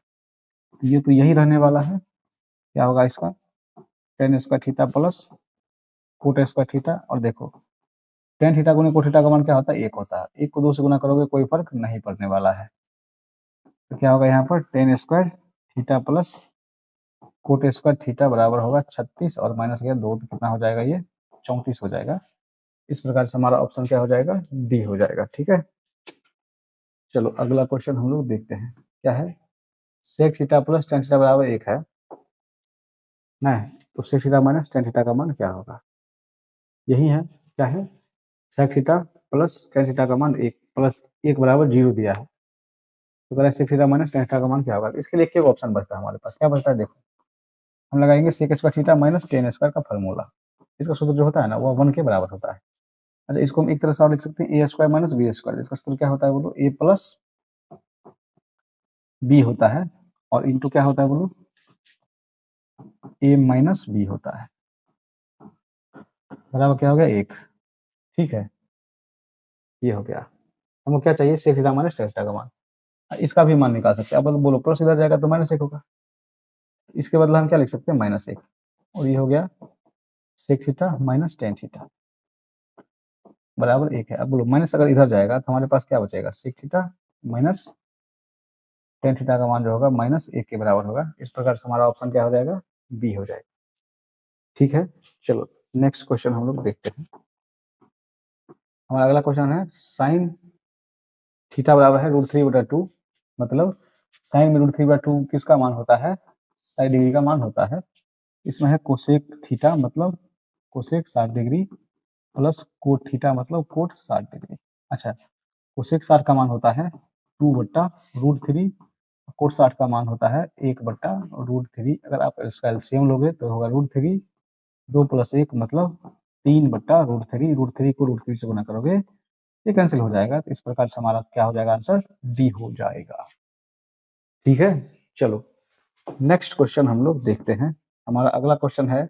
तो ये तो यही रहने वाला है, क्या होगा इसका ten square theta plus coat square theta, और देखो टेन थीटा गुने कोट थीटा का मान क्या होता है 1 होता है, 1 को 2 से गुना करोगे कोई फर्क नहीं पड़ने वाला है। तो क्या होगा यहाँ पर ten square theta plus coat square theta बराबर होगा 36 और माइनस किया 2 तो कितना हो जाएगा ये 34 हो जाएगा। इस प्रकार से हमारा ऑप्शन क्या हो जाएगा डी हो जाएगा। ठीक है, चलो अगला क्वेश्चन हम लोग देखते हैं क्या है। Sec theta plus tan theta बराबर 1 है ना, तो sec theta minus tan theta का मान क्या होगा, यही है क्या है sec theta plus tan theta का मान 1 प्लस 1 बराबर 0 दिया है, तो करें sec theta minus tan theta का मान क्या होगा। इसके लिए एक ऑप्शन बचता है हमारे पास, क्या बचता है देखो, हम लगाएंगे sec square theta minus tan square का फॉर्मूला, इसका सूत्र जो होता है ना वो 1 के बराबर होता है। अच्छा इसको हम एक तरह से और लिख सकते हैं ए स्क्वायर माइनस बी स्क्वायर, इसका सूत्र क्या होता है बोलो ए प्लस बी होता है और इंटू क्या होता है बोलो ए माइनस बी होता है, बराबर क्या हो गया 1। ठीक है, ये हो गया। हमको क्या चाहिए sec theta minus tan theta का मान, इसका भी मान निकाल सकते हैं। अब बोलो प्लस इधर जाएगा तो माइनस 1 होगा, इसके बदले हम क्या लिख सकते हैं -1, और ये हो गया sec theta minus tan theta बराबर 1 है। अब बोलो माइनस अगर इधर जाएगा तो हमारे पास क्या बचेगा sec theta minus tan theta का मान जो होगा -1 के बराबर होगा। इस प्रकार से हमारा ऑप्शन क्या हो जाएगा बी हो जाएगा। ठीक है, चलो नेक्स्ट क्वेश्चन हम लोग देखते हैं। हमारा अगला क्वेश्चन है साइन थीटा बराबर है √3/2, मतलब साइन में √3/2 किसका मान होता है 60 डिग्री का मान होता है। इसमें है कोसेक थीटा मतलब cosec 60 degree plus cot theta मतलब कोट 60 डिग्री। अच्छा कोसेक 60 का मान होता है 2/√3, कोट 60 का मान होता है 1/√3। अगर आप इसका एलसीएम लोगे तो होगा √3, 2 + 1 मतलब 3/√3, √3 को √3 से गुना करोगे ये कैंसिल हो जाएगा। तो इस प्रकार से हमारा क्या हो जाएगा आंसर डी हो जाएगा। ठीक है, चलो नेक्स्ट क्वेश्चन हम लोग देखते हैं। हमारा अगला क्वेश्चन है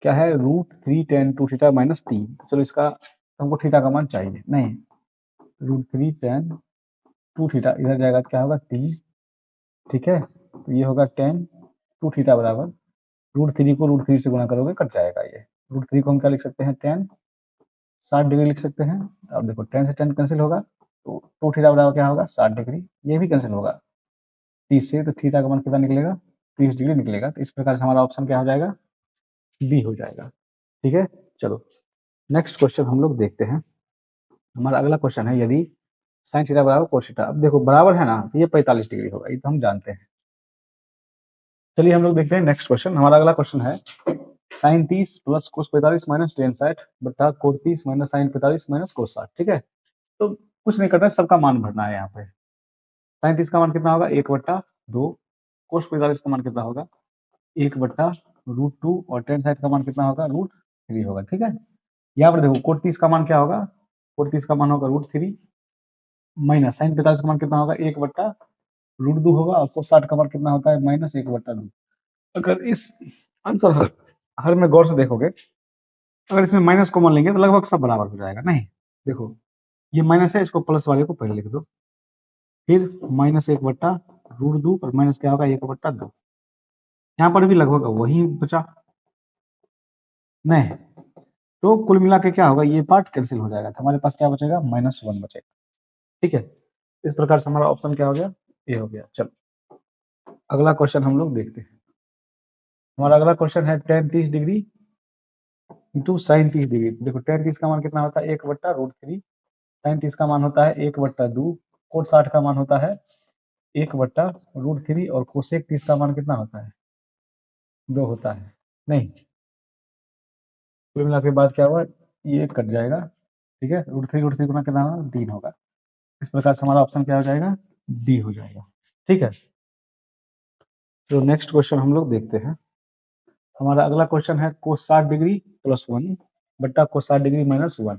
क्या है √3 tan 2 थीटा -3। चलो इसका हमको थीटा का मान चाहिए, नहीं √3 tan 2 थीटा इधर जाएगा तो क्या होगा 3। ठीक है, तो ये होगा tan 2 थीटा बराबर √3 को √3 से गुना करोगे कट जाएगा ये। √3 को हम क्या लिख सकते हैं tan 60 डिग्री लिख सकते हैं। अब देखो tan से tan कैंसिल होगा तो 2 थीटा बराबर क्या होगा 60 डिग्री, ये भी कैंसिल होगा 30 से, तो थीटा का मान कितना निकलेगा 30 डिग्री निकलेगा। तो इस प्रकार से हमारा ऑप्शन क्या हो जाएगा बी हो जाएगा। ठीक है, चलो नेक्स्ट क्वेश्चन हम लोग देखते हैं। हमारा अगला क्वेश्चन है यदि साइन थीटा बराबर कोस थीटा, अब देखो बराबर है ना तो ये 45 डिग्री होगा, ये तो हम जानते हैं। चलिए हम लोग देखते हैं नेक्स्ट क्वेश्चन। हमारा अगला क्वेश्चन है sine 30 plus cos 45 minus tan 60 बटा cot 30 minus sine 45 minus cos 60। ठीक है, तो कुछ नहीं करना है, सबका मान भरना है यहाँ पे। साइन 30 का मान कितना होगा 1/2, कोस 45 का मान कितना होगा 1/√2 और टेन 60 का मान कितना होगा √3 होगा। ठीक है, यहाँ पर देखो कोट 30 का मान क्या होगा, कोट 30 का मान होगा √3 माइनस साइन 45 का मान कितना होगा 1/√2 होगा, और कोस 60 का मान कितना होता है -1/2। अगर इस आंसर हर में गौर से देखोगे, अगर इसमें माइनस कॉमन लेंगे तो लगभग सब बराबर हो जाएगा। नहीं देखो ये माइनस है, इसको प्लस वाले को पहले लिख दो, फिर -1/√2 और माइनस क्या होगा 1/2। यहाँ पर भी लगभग वही बचा, नहीं तो कुल मिला के क्या होगा ये पार्ट कैंसिल हो जाएगा, तो हमारे पास क्या बचेगा -1 बचेगा। ठीक है, इस प्रकार से हमारा ऑप्शन क्या हो गया ए हो गया। चलो अगला क्वेश्चन हम लोग देखते हैं। हमारा अगला क्वेश्चन है tan 30 degree into sine 30 degree. देखो tan 30 का मान कितना होता है 1/√3, साइन 30 का मान होता है 1/2, कोट 60 का मान होता है 1/√3 और कोसेक 30 का मान कितना होता है 2 होता है। नहीं कुल मिला के बाद क्या हुआ ये कट जाएगा। ठीक है, √3 गुना कितना होगा 3 होगा। इस प्रकार से हमारा ऑप्शन क्या हो जाएगा डी हो जाएगा। ठीक है, तो नेक्स्ट क्वेश्चन हम लोग देखते हैं। हमारा अगला क्वेश्चन है कोस 60 डिग्री प्लस 1 बट्टा कोस 60 डिग्री माइनस 1।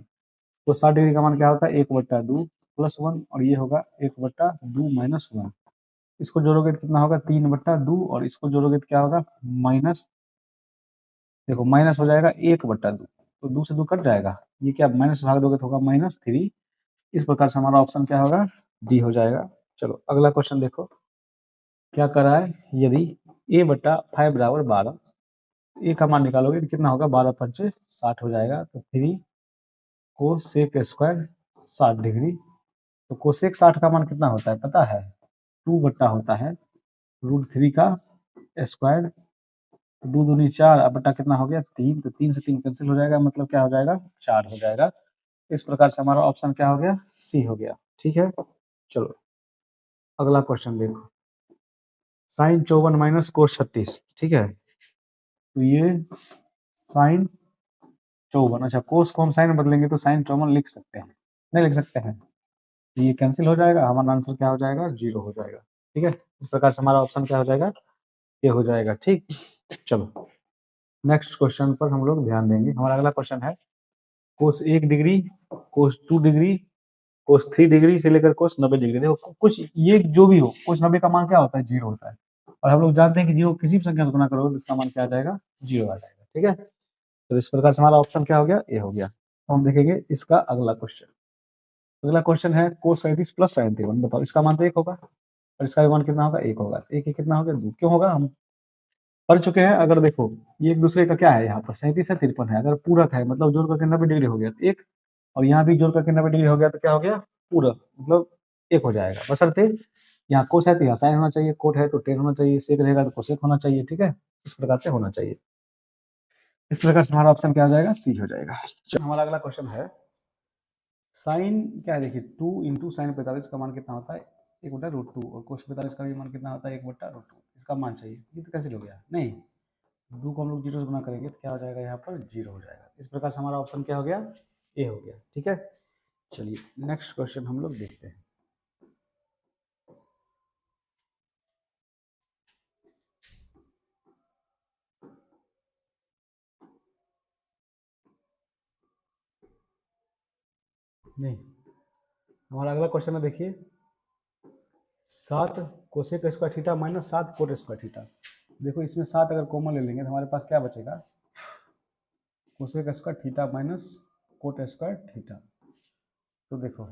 तो 60 डिग्री का मान क्या होता है 1/2 प्लस 1 और ये होगा 1/2 माइनस 1। इसको जोड़ोगे तो कितना होगा 3/2 और इसको जोड़ोगे तो क्या होगा माइनस, देखो माइनस हो जाएगा 1/2 तो 2 से 2 कट जाएगा, ये क्या माइनस भाग दोगे तो होगा -3। इस प्रकार से हमारा ऑप्शन क्या होगा डी हो जाएगा। चलो अगला क्वेश्चन देखो क्या कर रहा है, यदि a/5 बराबर 12, ए का मान निकालोगे तो कितना होगा 12×5 60 हो जाएगा। तो 3 कोसेक स्क्वायर 60 डिग्री, तो कोसेक 60 का मान कितना होता है पता है 2 बट्टा होता है √3 का स्क्वायर, 2 दूनी 4 अब बट्टा कितना हो गया 3, तो 3 से 3 कैंसिल हो जाएगा मतलब क्या हो जाएगा 4 हो जाएगा। इस प्रकार से हमारा ऑप्शन क्या हो गया सी हो गया। ठीक है, चलो अगला क्वेश्चन देखो साइन 54 माइनस कोस 36। ठीक है, तो ये साइन 54, अच्छा कोस को हम साइन में बदलेंगे तो साइन 54 लिख सकते हैं, नहीं लिख सकते हैं, तो ये कैंसिल हो जाएगा, हमारा आंसर क्या हो जाएगा 0 हो जाएगा। ठीक है, इस प्रकार से हमारा ऑप्शन क्या हो जाएगा ये हो जाएगा। ठीक, चलो नेक्स्ट क्वेश्चन पर हम लोग ध्यान देंगे। हमारा अगला क्वेश्चन है कोस 1 डिग्री, कोस 2 डिग्री, कोस 3 डिग्री से लेकर कोस 90 डिग्री। देखो कुछ ये जो भी हो कोस 90 का मान क्या होता है 0 होता है, और हम लोग जानते हैं कि 0 किसी भी संख्या से गुना करोगे तो इसका मान क्या आ जाएगा 0 आ जाएगा। ठीक है, तो इस प्रकार से हमारा ऑप्शन क्या हो गया ए हो गया। तो हम देखेंगे इसका अगला क्वेश्चन। अगला क्वेश्चन है कोस 37 प्लस साइन 53, बताओ इसका मान तो 1 होगा और इसका भी मान कितना होगा 1 होगा, 1 कितना हो गया 2, क्यों होगा हम पढ़ चुके हैं। अगर देखो ये एक दूसरे का क्या है, यहाँ पर 37 है 53 है, अगर पूरक है मतलब जोड़ करके 90 डिग्री हो गया तो 1, और यहाँ भी जोड़ करके 90 डिग्री हो गया तो क्या हो गया पूरक, मतलब 1 हो जाएगा। बशर्ते यहाँ कोस है तो यहाँ साइन होना चाहिए, कोट है तो टेन होना चाहिए, सेक रहेगा तो कोसेक होना चाहिए। ठीक है, इस प्रकार से होना चाहिए। इस प्रकार से हमारा ऑप्शन क्या हो जाएगा सी हो जाएगा। हमारा अगला क्वेश्चन है साइन क्या है, देखिए 2 × sin45 का मान कितना होता है 1/√2 और कोस 45 का भी मान कितना होता है 1/√2। इसका मान चाहिए, ये तो कैंसिल हो गया नहीं, 2 को हम लोग 0 से गुना करेंगे तो क्या हो जाएगा यहाँ पर 0 हो जाएगा। इस प्रकार से हमारा ऑप्शन क्या हो गया ए हो गया। ठीक है, चलिए नेक्स्ट क्वेश्चन हम लोग देखते हैं। नहीं, हमारा अगला क्वेश्चन है देखिए 7 cosec square theta minus 7 coat square theta. देखो इसमें 7 अगर कॉमन ले लेंगे तो हमारे पास क्या बचेगा cosec square theta minus cot square theta. तो देखो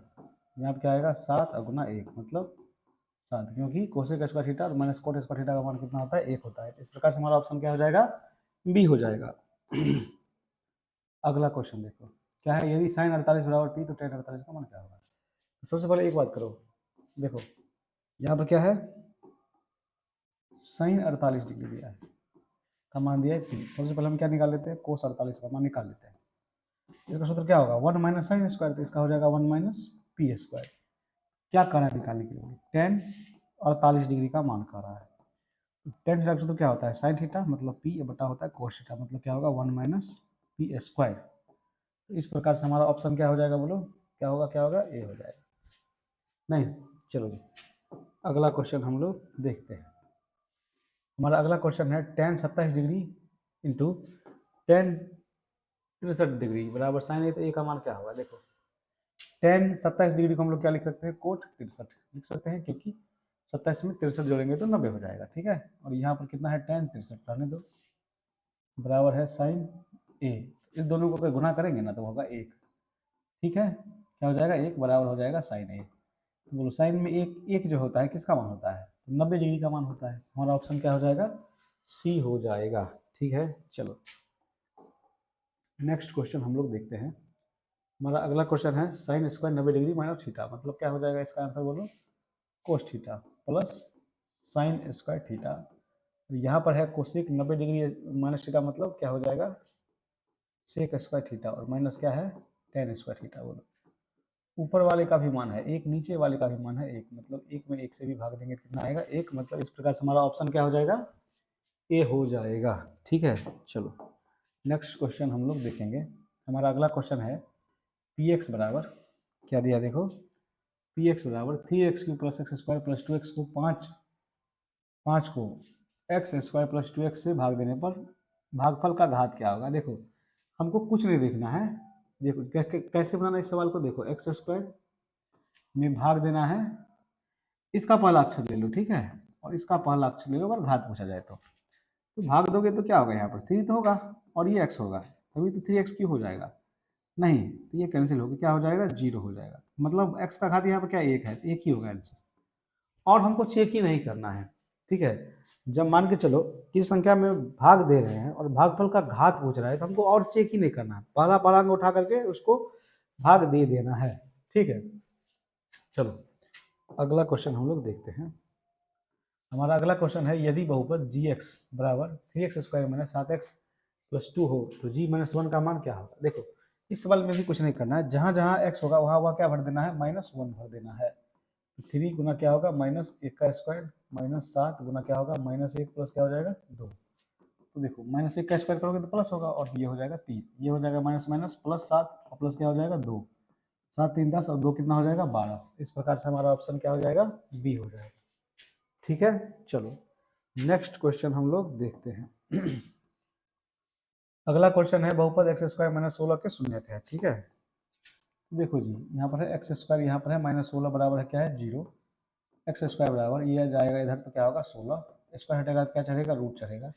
यहाँ पे क्या आएगा 7 गुना 1 मतलब 7, क्योंकि कोसेक स्क्वायर थीटा और माइनस कोट स्क्वायर थीटा का मान कितना होता है 1 होता है। इस प्रकार से हमारा ऑप्शन क्या हो जाएगा बी हो जाएगा। अगला क्वेश्चन देखो क्या है, यदि साइन 48 बराबर पी तो टेन 48 का मान क्या होगा। तो सबसे पहले एक बात करो, देखो यहाँ पर क्या है साइन 48 डिग्री दिया है का मान दिया है पी। सबसे पहले हम क्या निकाल लेते हैं कोस 48 का मान निकाल लेते हैं। इसका सूत्र क्या होगा 1 माइनस साइन स्क्वायर, तो इसका हो जाएगा 1 माइनस पी स्क्वायर। क्या कर रहा है निकालने के लिए टेन 48 डिग्री का मान कर रहा है। टेन थीटा का सूत्र क्या होता है साइन थीटा मतलब पी बटा होता है कोस थीटा, मतलब क्या होगा 1 माइनस पी स्क्वायर। तो इस प्रकार से हमारा ऑप्शन क्या हो जाएगा बोलो क्या होगा ए हो जाएगा। नहीं, चलो जी अगला क्वेश्चन हम लोग देखते हैं। हमारा अगला क्वेश्चन है ten 27 degree into ten 63 degree बराबर साइन ए, तो ए का मान क्या होगा। देखो टेन 27 डिग्री को हम लोग क्या लिख सकते हैं कोट 63 लिख सकते हैं, क्योंकि 27 में 63 जोड़ेंगे तो 90 हो जाएगा। ठीक है, और यहाँ पर कितना है टेन 63 रहने दो बराबर है साइन ए, इस दोनों को अगर गुना करेंगे ना तो होगा 1। ठीक है, क्या हो जाएगा 1 बराबर हो जाएगा साइन ए। बोलो साइन में एक जो होता है किसका मान होता है 90 डिग्री का मान होता है। हमारा ऑप्शन क्या हो जाएगा सी हो जाएगा। ठीक है, चलो नेक्स्ट क्वेश्चन हम लोग देखते हैं। हमारा अगला क्वेश्चन है sine square 90 degree minus theta, मतलब क्या हो जाएगा इसका आंसर बोलो cos theta plus sine square theta. यहाँ पर है कोसेक 90 डिग्री माइनस थीटा, मतलब क्या हो जाएगा सेक स्क्वायर थीटा और माइनस क्या है टेन स्क्वायर थीटा। बोलो ऊपर वाले का भी मान है 1, नीचे वाले का भी मान है 1, मतलब 1 में 1 से भी भाग देंगे कितना आएगा 1, मतलब इस प्रकार से हमारा ऑप्शन क्या हो जाएगा ए हो जाएगा। ठीक है, चलो नेक्स्ट क्वेश्चन हम लोग देखेंगे। हमारा अगला क्वेश्चन है पी एक्स बराबर क्या दिया देखो पी एक्स बराबर 3x³ plus x square plus 2x को 5 को एक्स स्क्वायर प्लस 2x से भाग देने पर भागफल का घात क्या होगा। देखो हमको कुछ नहीं देखना है, देखो कैसे बनाना इस सवाल को। देखो एक्स स्क्वायर में भाग देना है, इसका पहला अक्षर ले लो, ठीक है, और इसका पहला अक्षर ले लो अगर घात पूछा जाए तो भाग दोगे तो क्या होगा, यहाँ पर 3 तो होगा और ये x होगा, तभी तो 3x क्यूब हो जाएगा। नहीं तो ये कैंसिल होगा, क्या हो जाएगा, 0 हो जाएगा। मतलब x का घात यहाँ पर क्या 1 है, 1 ही होगा आंसर। और हमको चेक ही नहीं करना है, ठीक है। जब मान के चलो किस संख्या में भाग दे रहे हैं और भागफल का घात पूछ रहा है तो हमको और चेक ही नहीं करना है, पहला पढ़ांग उठा करके उसको भाग दे देना है, ठीक है। चलो अगला क्वेश्चन हम लोग देखते हैं। हमारा अगला क्वेश्चन है, यदि बहुपद जी एक्स बराबर 3x² माइनस 7x प्लस 2 हो तो g माइनस 1 का मान क्या होगा। देखो इस सवाल में भी कुछ नहीं करना है, जहाँ जहाँ x होगा वहाँ वहाँ क्या भर देना है, -1 भर देना है। तो 3 गुना क्या होगा, -1 का स्क्वायर माइनस 7 गुना क्या होगा, -1 प्लस क्या हो जाएगा 2। तो देखो -1 का स्क्वायर करोगे तो प्लस होगा और ये हो जाएगा 3, ये हो जाएगा माइनस माइनस प्लस 7 और प्लस क्या हो जाएगा 2, 7 3 10 और 2 कितना हो जाएगा 12। इस प्रकार से हमारा ऑप्शन क्या हो जाएगा, बी हो जाएगा, ठीक है। चलो नेक्स्ट क्वेश्चन हम लोग देखते हैं। अगला क्वेश्चन है, बहुपद x² माइनस 16 के शून्यक है, ठीक है। देखो जी यहाँ पर है x², यहाँ पर है -16 बराबर है क्या है 0, x² बराबर ये जाएगा इधर तो क्या होगा 16, स्क्वायर हटेगा तो क्या चढ़ेगा, रूट चढ़ेगा,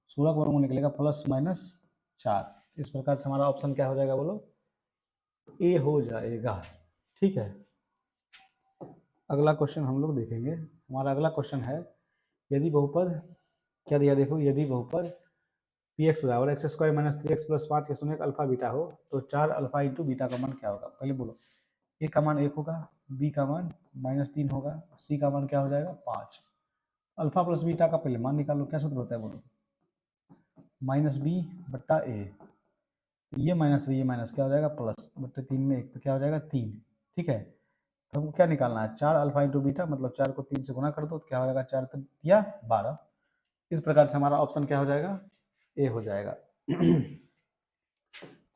16 का वर्गमूल निकलेगा +-4। इस प्रकार से हमारा ऑप्शन क्या हो जाएगा, बोलो, ए हो जाएगा, ठीक है। अगला क्वेश्चन हम लोग देखेंगे। हमारा अगला क्वेश्चन है, यदि बहुपद क्या दिया, देखो यदि बहुपद पी एक्स बराबर x² माइनस 3x प्लस 5 के शून्यक अल्फा बीटा हो तो 4 अल्फा इंटू बीटा का मान क्या होगा। पहले बोलो, ए का मान 1 होगा, बी का मान -3 होगा, सी का मान क्या हो जाएगा 5। अल्फा प्लस बीटा का पहले मान निकालो, क्या सूत्र होता है बोलो, -b/a, ये माइनस ये माइनस क्या हो जाएगा प्लस, बट्टे 3 में 1 तो क्या हो जाएगा 3, ठीक है। तो हमको क्या निकालना है, 4 अल्फा इंटू बीटा, मतलब 4 को 3 से गुना कर दो तो क्या हो जाएगा, 4 या 12। इस प्रकार से हमारा ऑप्शन क्या हो जाएगा, ए हो जाएगा।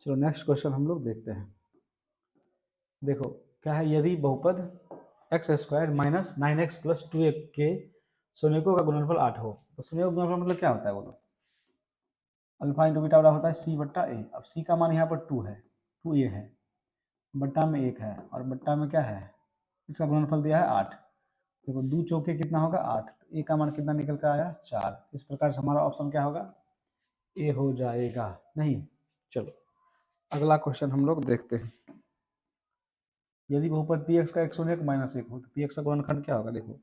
चलो नेक्स्ट क्वेश्चन हम लोग देखते हैं। देखो क्या है, यदि बहुपद x² माइनस 9x प्लस 2 के शून्यकों का गुणनफल 8 हो तो शून्यकों का गुणनफल मतलब क्या होता है बोलो, अल्फा इंटू बीटा बराबर होता है c/a। अब c का मान यहाँ पर 2 है, 2a है, बट्टा में 1 है और बट्टा में क्या है, इसका गुणनफल दिया है 8। देखो 2 चौके कितना होगा 8, ए का मान कितना निकल कर आया 4। इस प्रकार से हमारा ऑप्शन क्या होगा, ए हो जाएगा। नहीं, चलो अगला क्वेश्चन हम लोग देखते हैं। यदि बहुपद पी एक्स का एक शून्यक माइनस 1 हो तो पी एक्स का गुणनखंड क्या होगा। देखो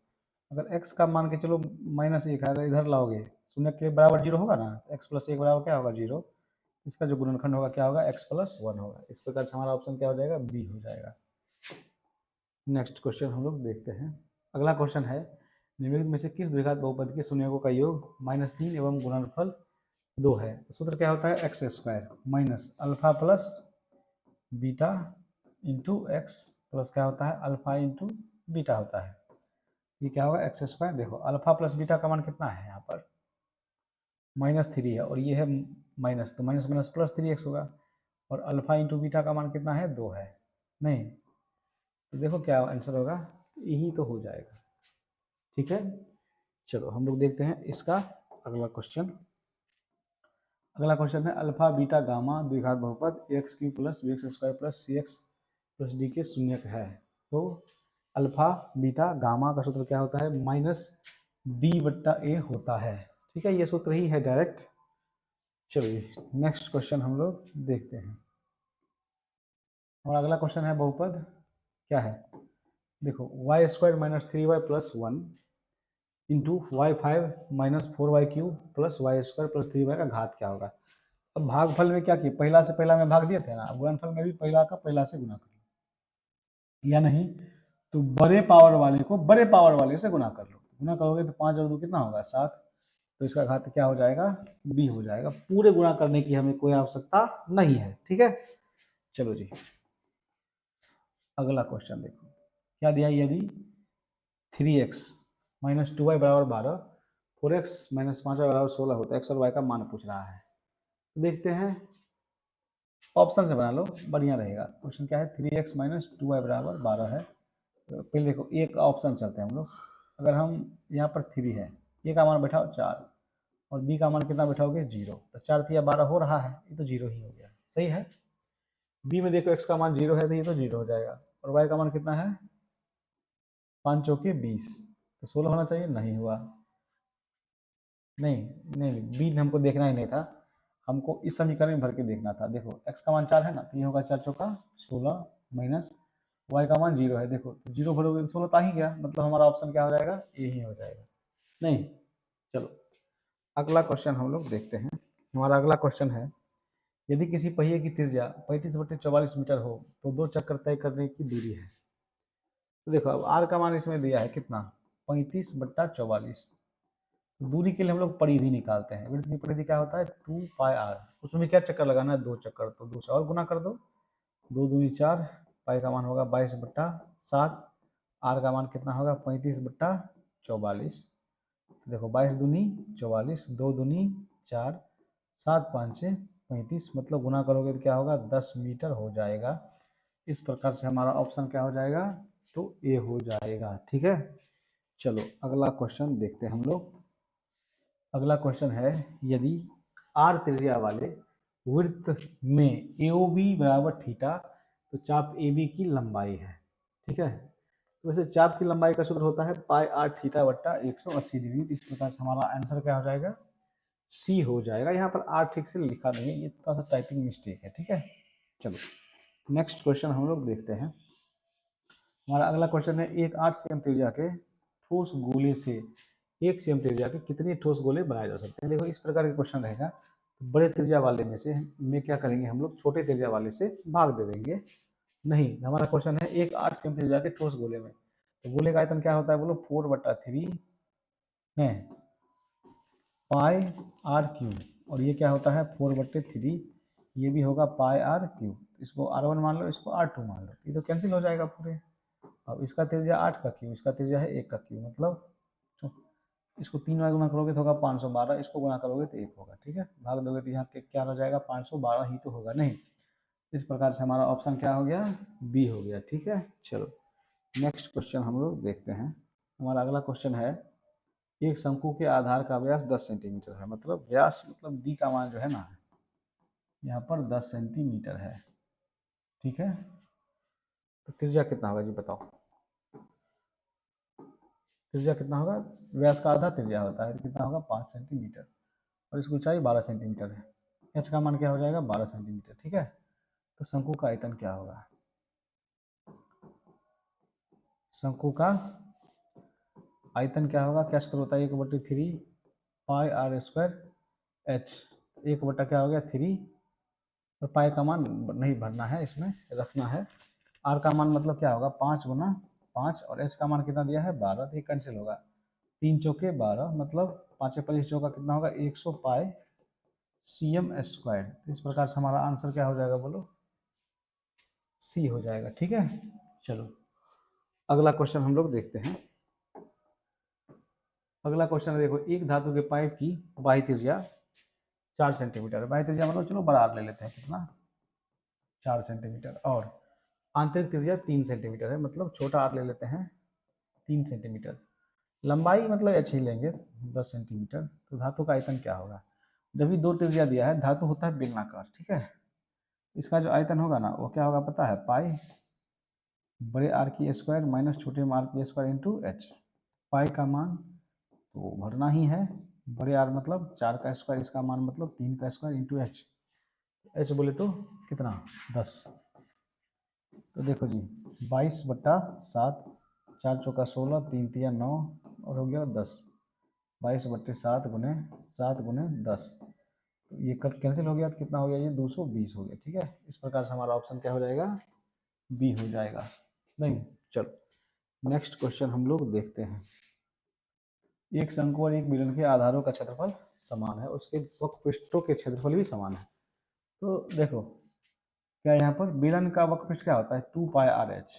अगर x का मान के चलो -1 है, अगर इधर लाओगे शून्यक के बराबर 0 होगा ना, तो x प्लस 1 बराबर क्या होगा 0, इसका जो गुणनखंड होगा क्या होगा, x प्लस 1 होगा। इस प्रकार से हमारा ऑप्शन क्या हो जाएगा, बी हो जाएगा। नेक्स्ट क्वेश्चन हम लोग देखते हैं। अगला क्वेश्चन है, निम्नलिखित में से किस द्विघात बहुपद के शून्यकों का योग -3 एवं गुणनफल 2 है। तो सूत्र क्या होता है, x² minus alpha plus beta into x plus क्या होता है, अल्फा इंटू बीटा होता है। ये क्या होगा, x²। देखो अल्फा प्लस बीटा का मान कितना है, यहाँ पर -3 है और ये है माइनस, तो माइनस माइनस प्लस 3x होगा, और अल्फा इंटू बीटा का मान कितना है 2 है। नहीं तो देखो क्या आंसर होगा, यही तो हो जाएगा, ठीक है। चलो हम लोग देखते हैं इसका अगला क्वेश्चन। अगला क्वेश्चन है, अल्फा बीटा गामा द्विघात बहुपद x³ plus bx² plus cx plus D के शून्यक है। तो अल्फा बीटा गामा का सूत्र क्या होता है, -b/a होता है, ठीक है, ये सूत्र ही है डायरेक्ट। चलिए नेक्स्ट क्वेश्चन हम लोग देखते हैं। हमारा अगला क्वेश्चन है, बहुपद क्या है, देखो y² minus 3y plus 1 into y5 minus 4y³ plus y² plus 3y का घात क्या होगा। अब भागफल में क्या किए, पहला से पहला में भाग दिए थे ना, गुणनफल में भी पहला का पहला से गुना कर लो, या नहीं तो बड़े पावर वाले को बड़े पावर वाले से गुना कर लो। गुना करोगे तो 5 और 2 कितना होगा 7, तो इसका घात क्या हो जाएगा, बी हो जाएगा। पूरे गुणा करने की हमें कोई आवश्यकता नहीं है, ठीक है। चलो जी अगला क्वेश्चन देखो, क्या दिया, यदि 3x माइनस 2y बराबर 12, 4x माइनस 5y बराबर 16 होता है, x और y का मान पूछ रहा है। तो देखते हैं, ऑप्शन से बना लो बढ़िया रहेगा। क्वेश्चन क्या है, 3x माइनस 2y बराबर 12 है। तो पहले देखो एक ऑप्शन चलते हैं हम लोग, अगर हम यहाँ पर 3 है, ये का मान बैठाओ 4, और बी का मान कितना बैठाओगे 0, तो 4 तिया 12 हो रहा है, ये तो 0 ही हो गया, सही है। बी में देखो x का मान 0 है तो ये तो 0 हो जाएगा, और y का मान कितना है 5 चौके 20, तो 16 होना चाहिए, नहीं हुआ। नहीं नहीं, बी हमको देखना ही नहीं था, हमको इस समीकरण में भर के देखना था। देखो x का मान 4 है ना, तो ये होगा 4 चौका 16 माइनस y का मान 0 है, देखो तो 0 भरोगे तो 16 तो आ ही गया, मतलब हमारा ऑप्शन क्या हो जाएगा, ये ही हो जाएगा। नहीं, चलो अगला क्वेश्चन हम लोग देखते हैं। हमारा अगला क्वेश्चन है, यदि किसी पहिए की त्रिज्या 35/44 मीटर हो तो 2 चक्कर तय करने की दूरी है। तो देखो अब r का मान इसमें दिया है कितना 35/44, दूरी के लिए हम लोग परिधि निकालते हैं। वृत्त की परिधि क्या होता है 2πr, उसमें भी क्या चक्कर लगाना है 2 चक्कर, तो 2 से और गुना कर दो, 2 दूनी 4, पाई का मान होगा 22/7, आर का मान कितना होगा 35/44। देखो 22 दूनी 44, 2 दूनी 4, 7 5 35, मतलब गुना करोगे तो क्या होगा 10 मीटर हो जाएगा। इस प्रकार से हमारा ऑप्शन क्या हो जाएगा, तो ए हो जाएगा। ठीक है, चलो अगला क्वेश्चन देखते हैं हम लोग। अगला क्वेश्चन है, यदि आर त्रिज्या वाले वृत्त में AOB बराबर थीटा, तो चाप AB की लंबाई है। ठीक है, तो वैसे चाप की लंबाई का सूत्र होता है पाई आर थीटा बट्टा 180 डिग्री। इस प्रकार से हमारा आंसर क्या हो जाएगा, सी हो जाएगा। यहाँ पर आर ठीक से लिखा नहीं है, ये थोड़ा सा टाइपिंग मिस्टेक है। ठीक है, चलो नेक्स्ट क्वेश्चन हम लोग देखते हैं। हमारा अगला क्वेश्चन है, एक 8 सेम त्रिज्या के ठोस गोले से 1 सेम त्रिज्या के कितने ठोस गोले बनाए जा सकते हैं। देखो इस प्रकार का क्वेश्चन रहेगा, तो बड़े त्रिज्या वाले में क्या करेंगे हम लोग, छोटे त्रिज्या वाले से भाग दे देंगे। नहीं, हमारा क्वेश्चन है एक 8 सेम त्रिज्या के ठोस गोले में, तो गोले का आयतन क्या होता है बोलो 4/3 है पाई आर क्यूब, और ये क्या होता है 4/3, ये भी होगा पाई आर क्यूब। इसको R1 मान लो, इसको R2 मान लो, ये तो कैंसिल हो जाएगा पूरे। अब इसका त्रिज्या 8 का क्यूब, इसका त्रिज्या है 1 का क्यूब, मतलब इसको 3 बार गुना करोगे तो होगा 512, इसको गुना करोगे तो 1 होगा। ठीक है, भाग दोगे तो यहाँ क्या हो जाएगा 512 ही तो होगा। नहीं, इस प्रकार से हमारा ऑप्शन क्या हो गया, बी हो गया। ठीक है, चलो नेक्स्ट क्वेश्चन हम लोग देखते हैं। हमारा अगला क्वेश्चन है, एक शंकु के आधार का व्यास 10 सेंटीमीटर है, मतलब व्यास मतलब डी का मान जो है ना यहाँ पर 10 सेंटीमीटर है। ठीक है, तो त्रिज्या कितना होगा जी बताओ, त्रिज्या कितना होगा, व्यास का आधा त्रिज्या होता है, तो कितना होगा 5 सेंटीमीटर, और इसकी ऊंचाई 12 सेंटीमीटर है। एच का मान क्या हो जाएगा 12 सेंटीमीटर। ठीक है, तो शंकु का आयतन क्या होगा, शंकु का आयतन क्या होगा, क्या सूत्र होता है 1/3 पाई आर स्क्वायर एच, 1 क्या हो गया 3, और पाई का मान नहीं भरना है, इसमें रखना है। आर का मान मतलब क्या होगा 5 गुना 5, और एच का मान कितना दिया है 12, तो ये कैंसिल होगा, 3 चौके 12, मतलब 5 25 चौका कितना होगा 100 पाई CM स्क्वायर। तो इस प्रकार से हमारा आंसर क्या हो जाएगा बोलो, सी हो जाएगा। ठीक है, चलो अगला क्वेश्चन हम लोग देखते हैं। अगला क्वेश्चन देखो, एक धातु के पाइप की बाह्य त्रिज्या 4 सेंटीमीटर है, बाह्य त्रिज्या मतलब चलो बड़ा आर ले लेते हैं, कितना 4 सेंटीमीटर, और आंतरिक त्रिज्या 3 सेंटीमीटर है, मतलब छोटा आर ले लेते हैं 3 सेंटीमीटर, लंबाई मतलब एच ही लेंगे 10 सेंटीमीटर। तो धातु का आयतन क्या होगा, जब भी 2 त्रिज्या दिया है, धातु होता है बेलनाकार। ठीक है, इसका जो आयतन होगा ना वो क्या होगा पता है, पाई बड़े आर की स्क्वायर माइनस छोटे आर की स्क्वायर इंटू एच। पाई का मान तो भरना ही है, बड़े आर मतलब 4 का स्क्वायर, इसका मान मतलब 3 का स्क्वायर इंटू एच, एच बोले तो कितना 10। तो देखो जी 22/7, 4 चौका 16, 3 तिया 9, और हो गया 10, 22/7 गुने 7 गुने 10, तो ये कट कैंसिल हो गया, तो कितना हो गया ये 220 हो गया। ठीक है, इस प्रकार से हमारा ऑप्शन क्या हो जाएगा, बी हो जाएगा। नहीं, चलो नेक्स्ट क्वेश्चन हम लोग देखते हैं। एक शंकु और एक बेलन के आधारों का क्षेत्रफल समान है, उसके वक्रपृष्ठों के क्षेत्रफल भी समान है। तो देखो क्या यहाँ पर बेलन का वक्रपृष्ठ क्या होता है 2πr/h,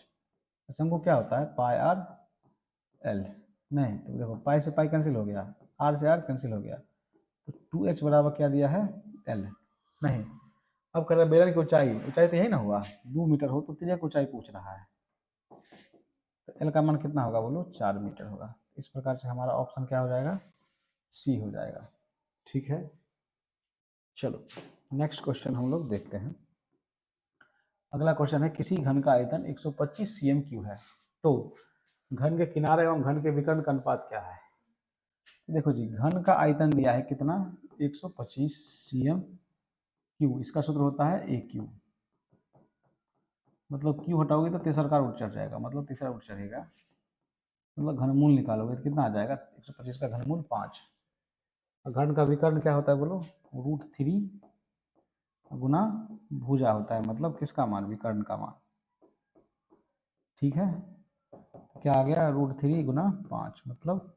शंकु क्या होता है πr/l। नहीं, तो देखो पाई से पाई कैंसिल हो गया, आर से आर कैंसिल हो गया, तो 2h बराबर क्या दिया है l। नहीं, अब कर रहे बेलन की ऊंचाई, ऊंचाई तो यही ना हुआ 2 मीटर हो, तो त्रिज्या की ऊंचाई पूछ रहा है, तो एल का मान कितना होगा बोलो 4 मीटर होगा। इस प्रकार से हमारा ऑप्शन क्या हो जाएगा, सी हो जाएगा। ठीक है, चलो नेक्स्ट क्वेश्चन हम लोग देखते हैं। अगला क्वेश्चन है किसी घन का आयतन 125 cm³ है, तो घन के किनारे एवं घन के विकर्ण का अनुपात क्या है। देखो जी, घन का आयतन दिया है कितना, 125 cm³, इसका सूत्र होता है AQ, मतलब Q हटाओगे तो तीसरा रूट चढ़ जाएगा, मतलब तीसरा रूट चढ़ेगा, मतलब घनमूल निकालोगे तो कितना आ जाएगा, 125 का घनमूल 5। घन का विकर्ण क्या होता है बोलो, √3 गुना भुजा होता है, मतलब किसका मान, विकर्ण का मान। ठीक है, क्या आ गया, √3 गुना 5, मतलब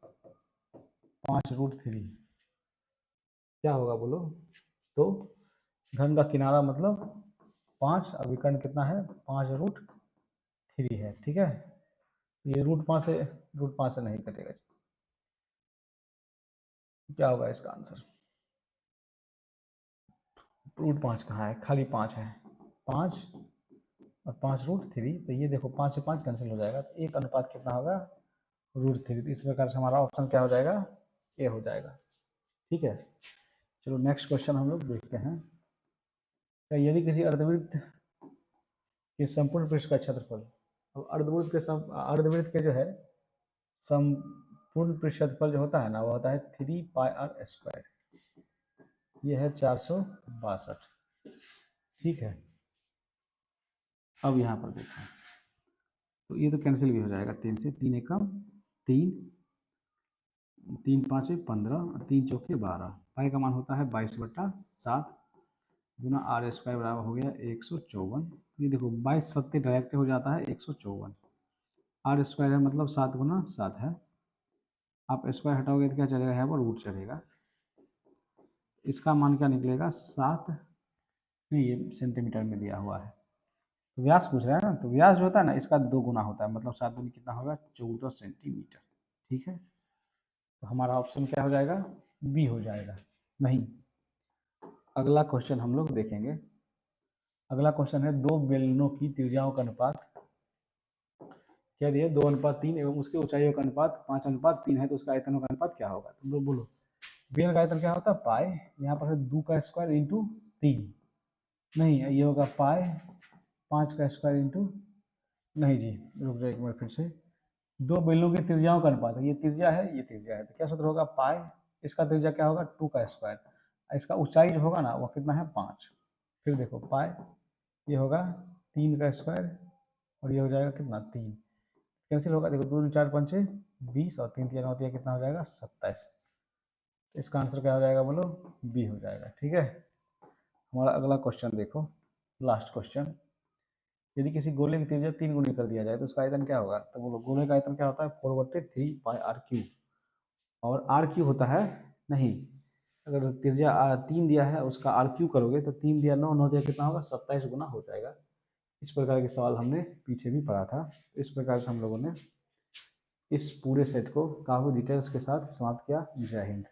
5√3 क्या होगा बोलो। तो घन का किनारा मतलब 5 और विकर्ण कितना है, 5√3 है। ठीक है, ये √5 से नहीं कटेगा, क्या होगा इसका आंसर। √5 कहाँ है, खाली 5 है, 5 और 5√3, तो ये देखो 5 से 5 कैंसिल हो जाएगा, तो एक अनुपात कितना होगा, √3। तो इस प्रकार से हमारा ऑप्शन क्या हो जाएगा, ए हो जाएगा। ठीक है, चलो नेक्स्ट क्वेश्चन हम लोग देखते हैं। यदि किसी अर्धवृत्त के संपूर्ण पृष्ठ का क्षेत्रफल, अब अर्धवृत्त के जो है संपूर्ण पृष्ठ क्षेत्रफल जो होता है ना, वो होता है 3πr², ये है 462। ठीक है, अब यहाँ पर देखो, तो ये तो कैंसिल भी हो जाएगा, 3 से 3 एकम 3, 3 5 15, 3 चौके 12, पाई का मान होता है 22/7 गुना r² बराबर हो गया 154। ये देखो 22 सत्ते डायरेक्ट हो जाता है 154, r² है मतलब 7 गुना 7 है, आप स्क्वायर हटाओगे तो क्या चलेगा, यहाँ पर रूट चलेगा, इसका मान क्या निकलेगा 7, नहीं ये सेंटीमीटर में दिया हुआ है, तो व्यास पूछ रहा है ना, तो व्यास जो होता है ना इसका 2 गुना होता है, मतलब 7 दूनी कितना होगा, 14 सेंटीमीटर। ठीक है, तो हमारा ऑप्शन क्या हो जाएगा, बी हो जाएगा। नहीं, अगला क्वेश्चन हम लोग देखेंगे। अगला क्वेश्चन है दो बेलनों की त्रिज्याओं का अनुपात क्या दिया, 2:3 एवं उसके ऊंचाइयों का अनुपात 5:3 है, तो उसका आयतनों का अनुपात क्या होगा। तुम लोग बोलो, बेलन का आयतन क्या होता है, पाई, यहाँ पर है 2 का स्क्वायर इंटू 3, नहीं ये होगा पाई 5 का स्क्वायर इंटू, नहीं जी रुक जाए एक मिनट, फिर से दो बेलनों की त्रिज्याओं का अनुपात है, ये त्रिज्या है ये त्रिज्या है, तो क्या सूत्र होगा, पाई, इसका त्रिज्या क्या होगा 2 का स्क्वायर, इसका ऊंचाई जो होगा ना वो कितना है 5, फिर देखो पाई ये होगा 3 का स्क्वायर और ये हो जाएगा कितना 3, कैंसिल होगा, देखो 2 4 5 20 और 3 3 होती है, कितना हो जाएगा 27। इसका आंसर क्या हो जाएगा बोलो, बी हो जाएगा। ठीक है, हमारा अगला क्वेश्चन देखो, लास्ट क्वेश्चन। यदि किसी गोले की त्रिज्या 3 गुनी कर दिया जाए तो उसका आयतन क्या होगा, तो बोलो गोले का आयतन क्या होता है 4/3πr³, और r³ होता है, नहीं अगर त्रिज्या 3 दिया है उसका r³ करोगे तो 3 दिया 9, 9 दिया कितना होगा 27 गुना हो जाएगा। इस प्रकार के सवाल हमने पीछे भी पढ़ा था। इस प्रकार से हम लोगों ने इस पूरे सेट को काफ़ी डिटेल्स के साथ समाप्त किया। जय हिंद।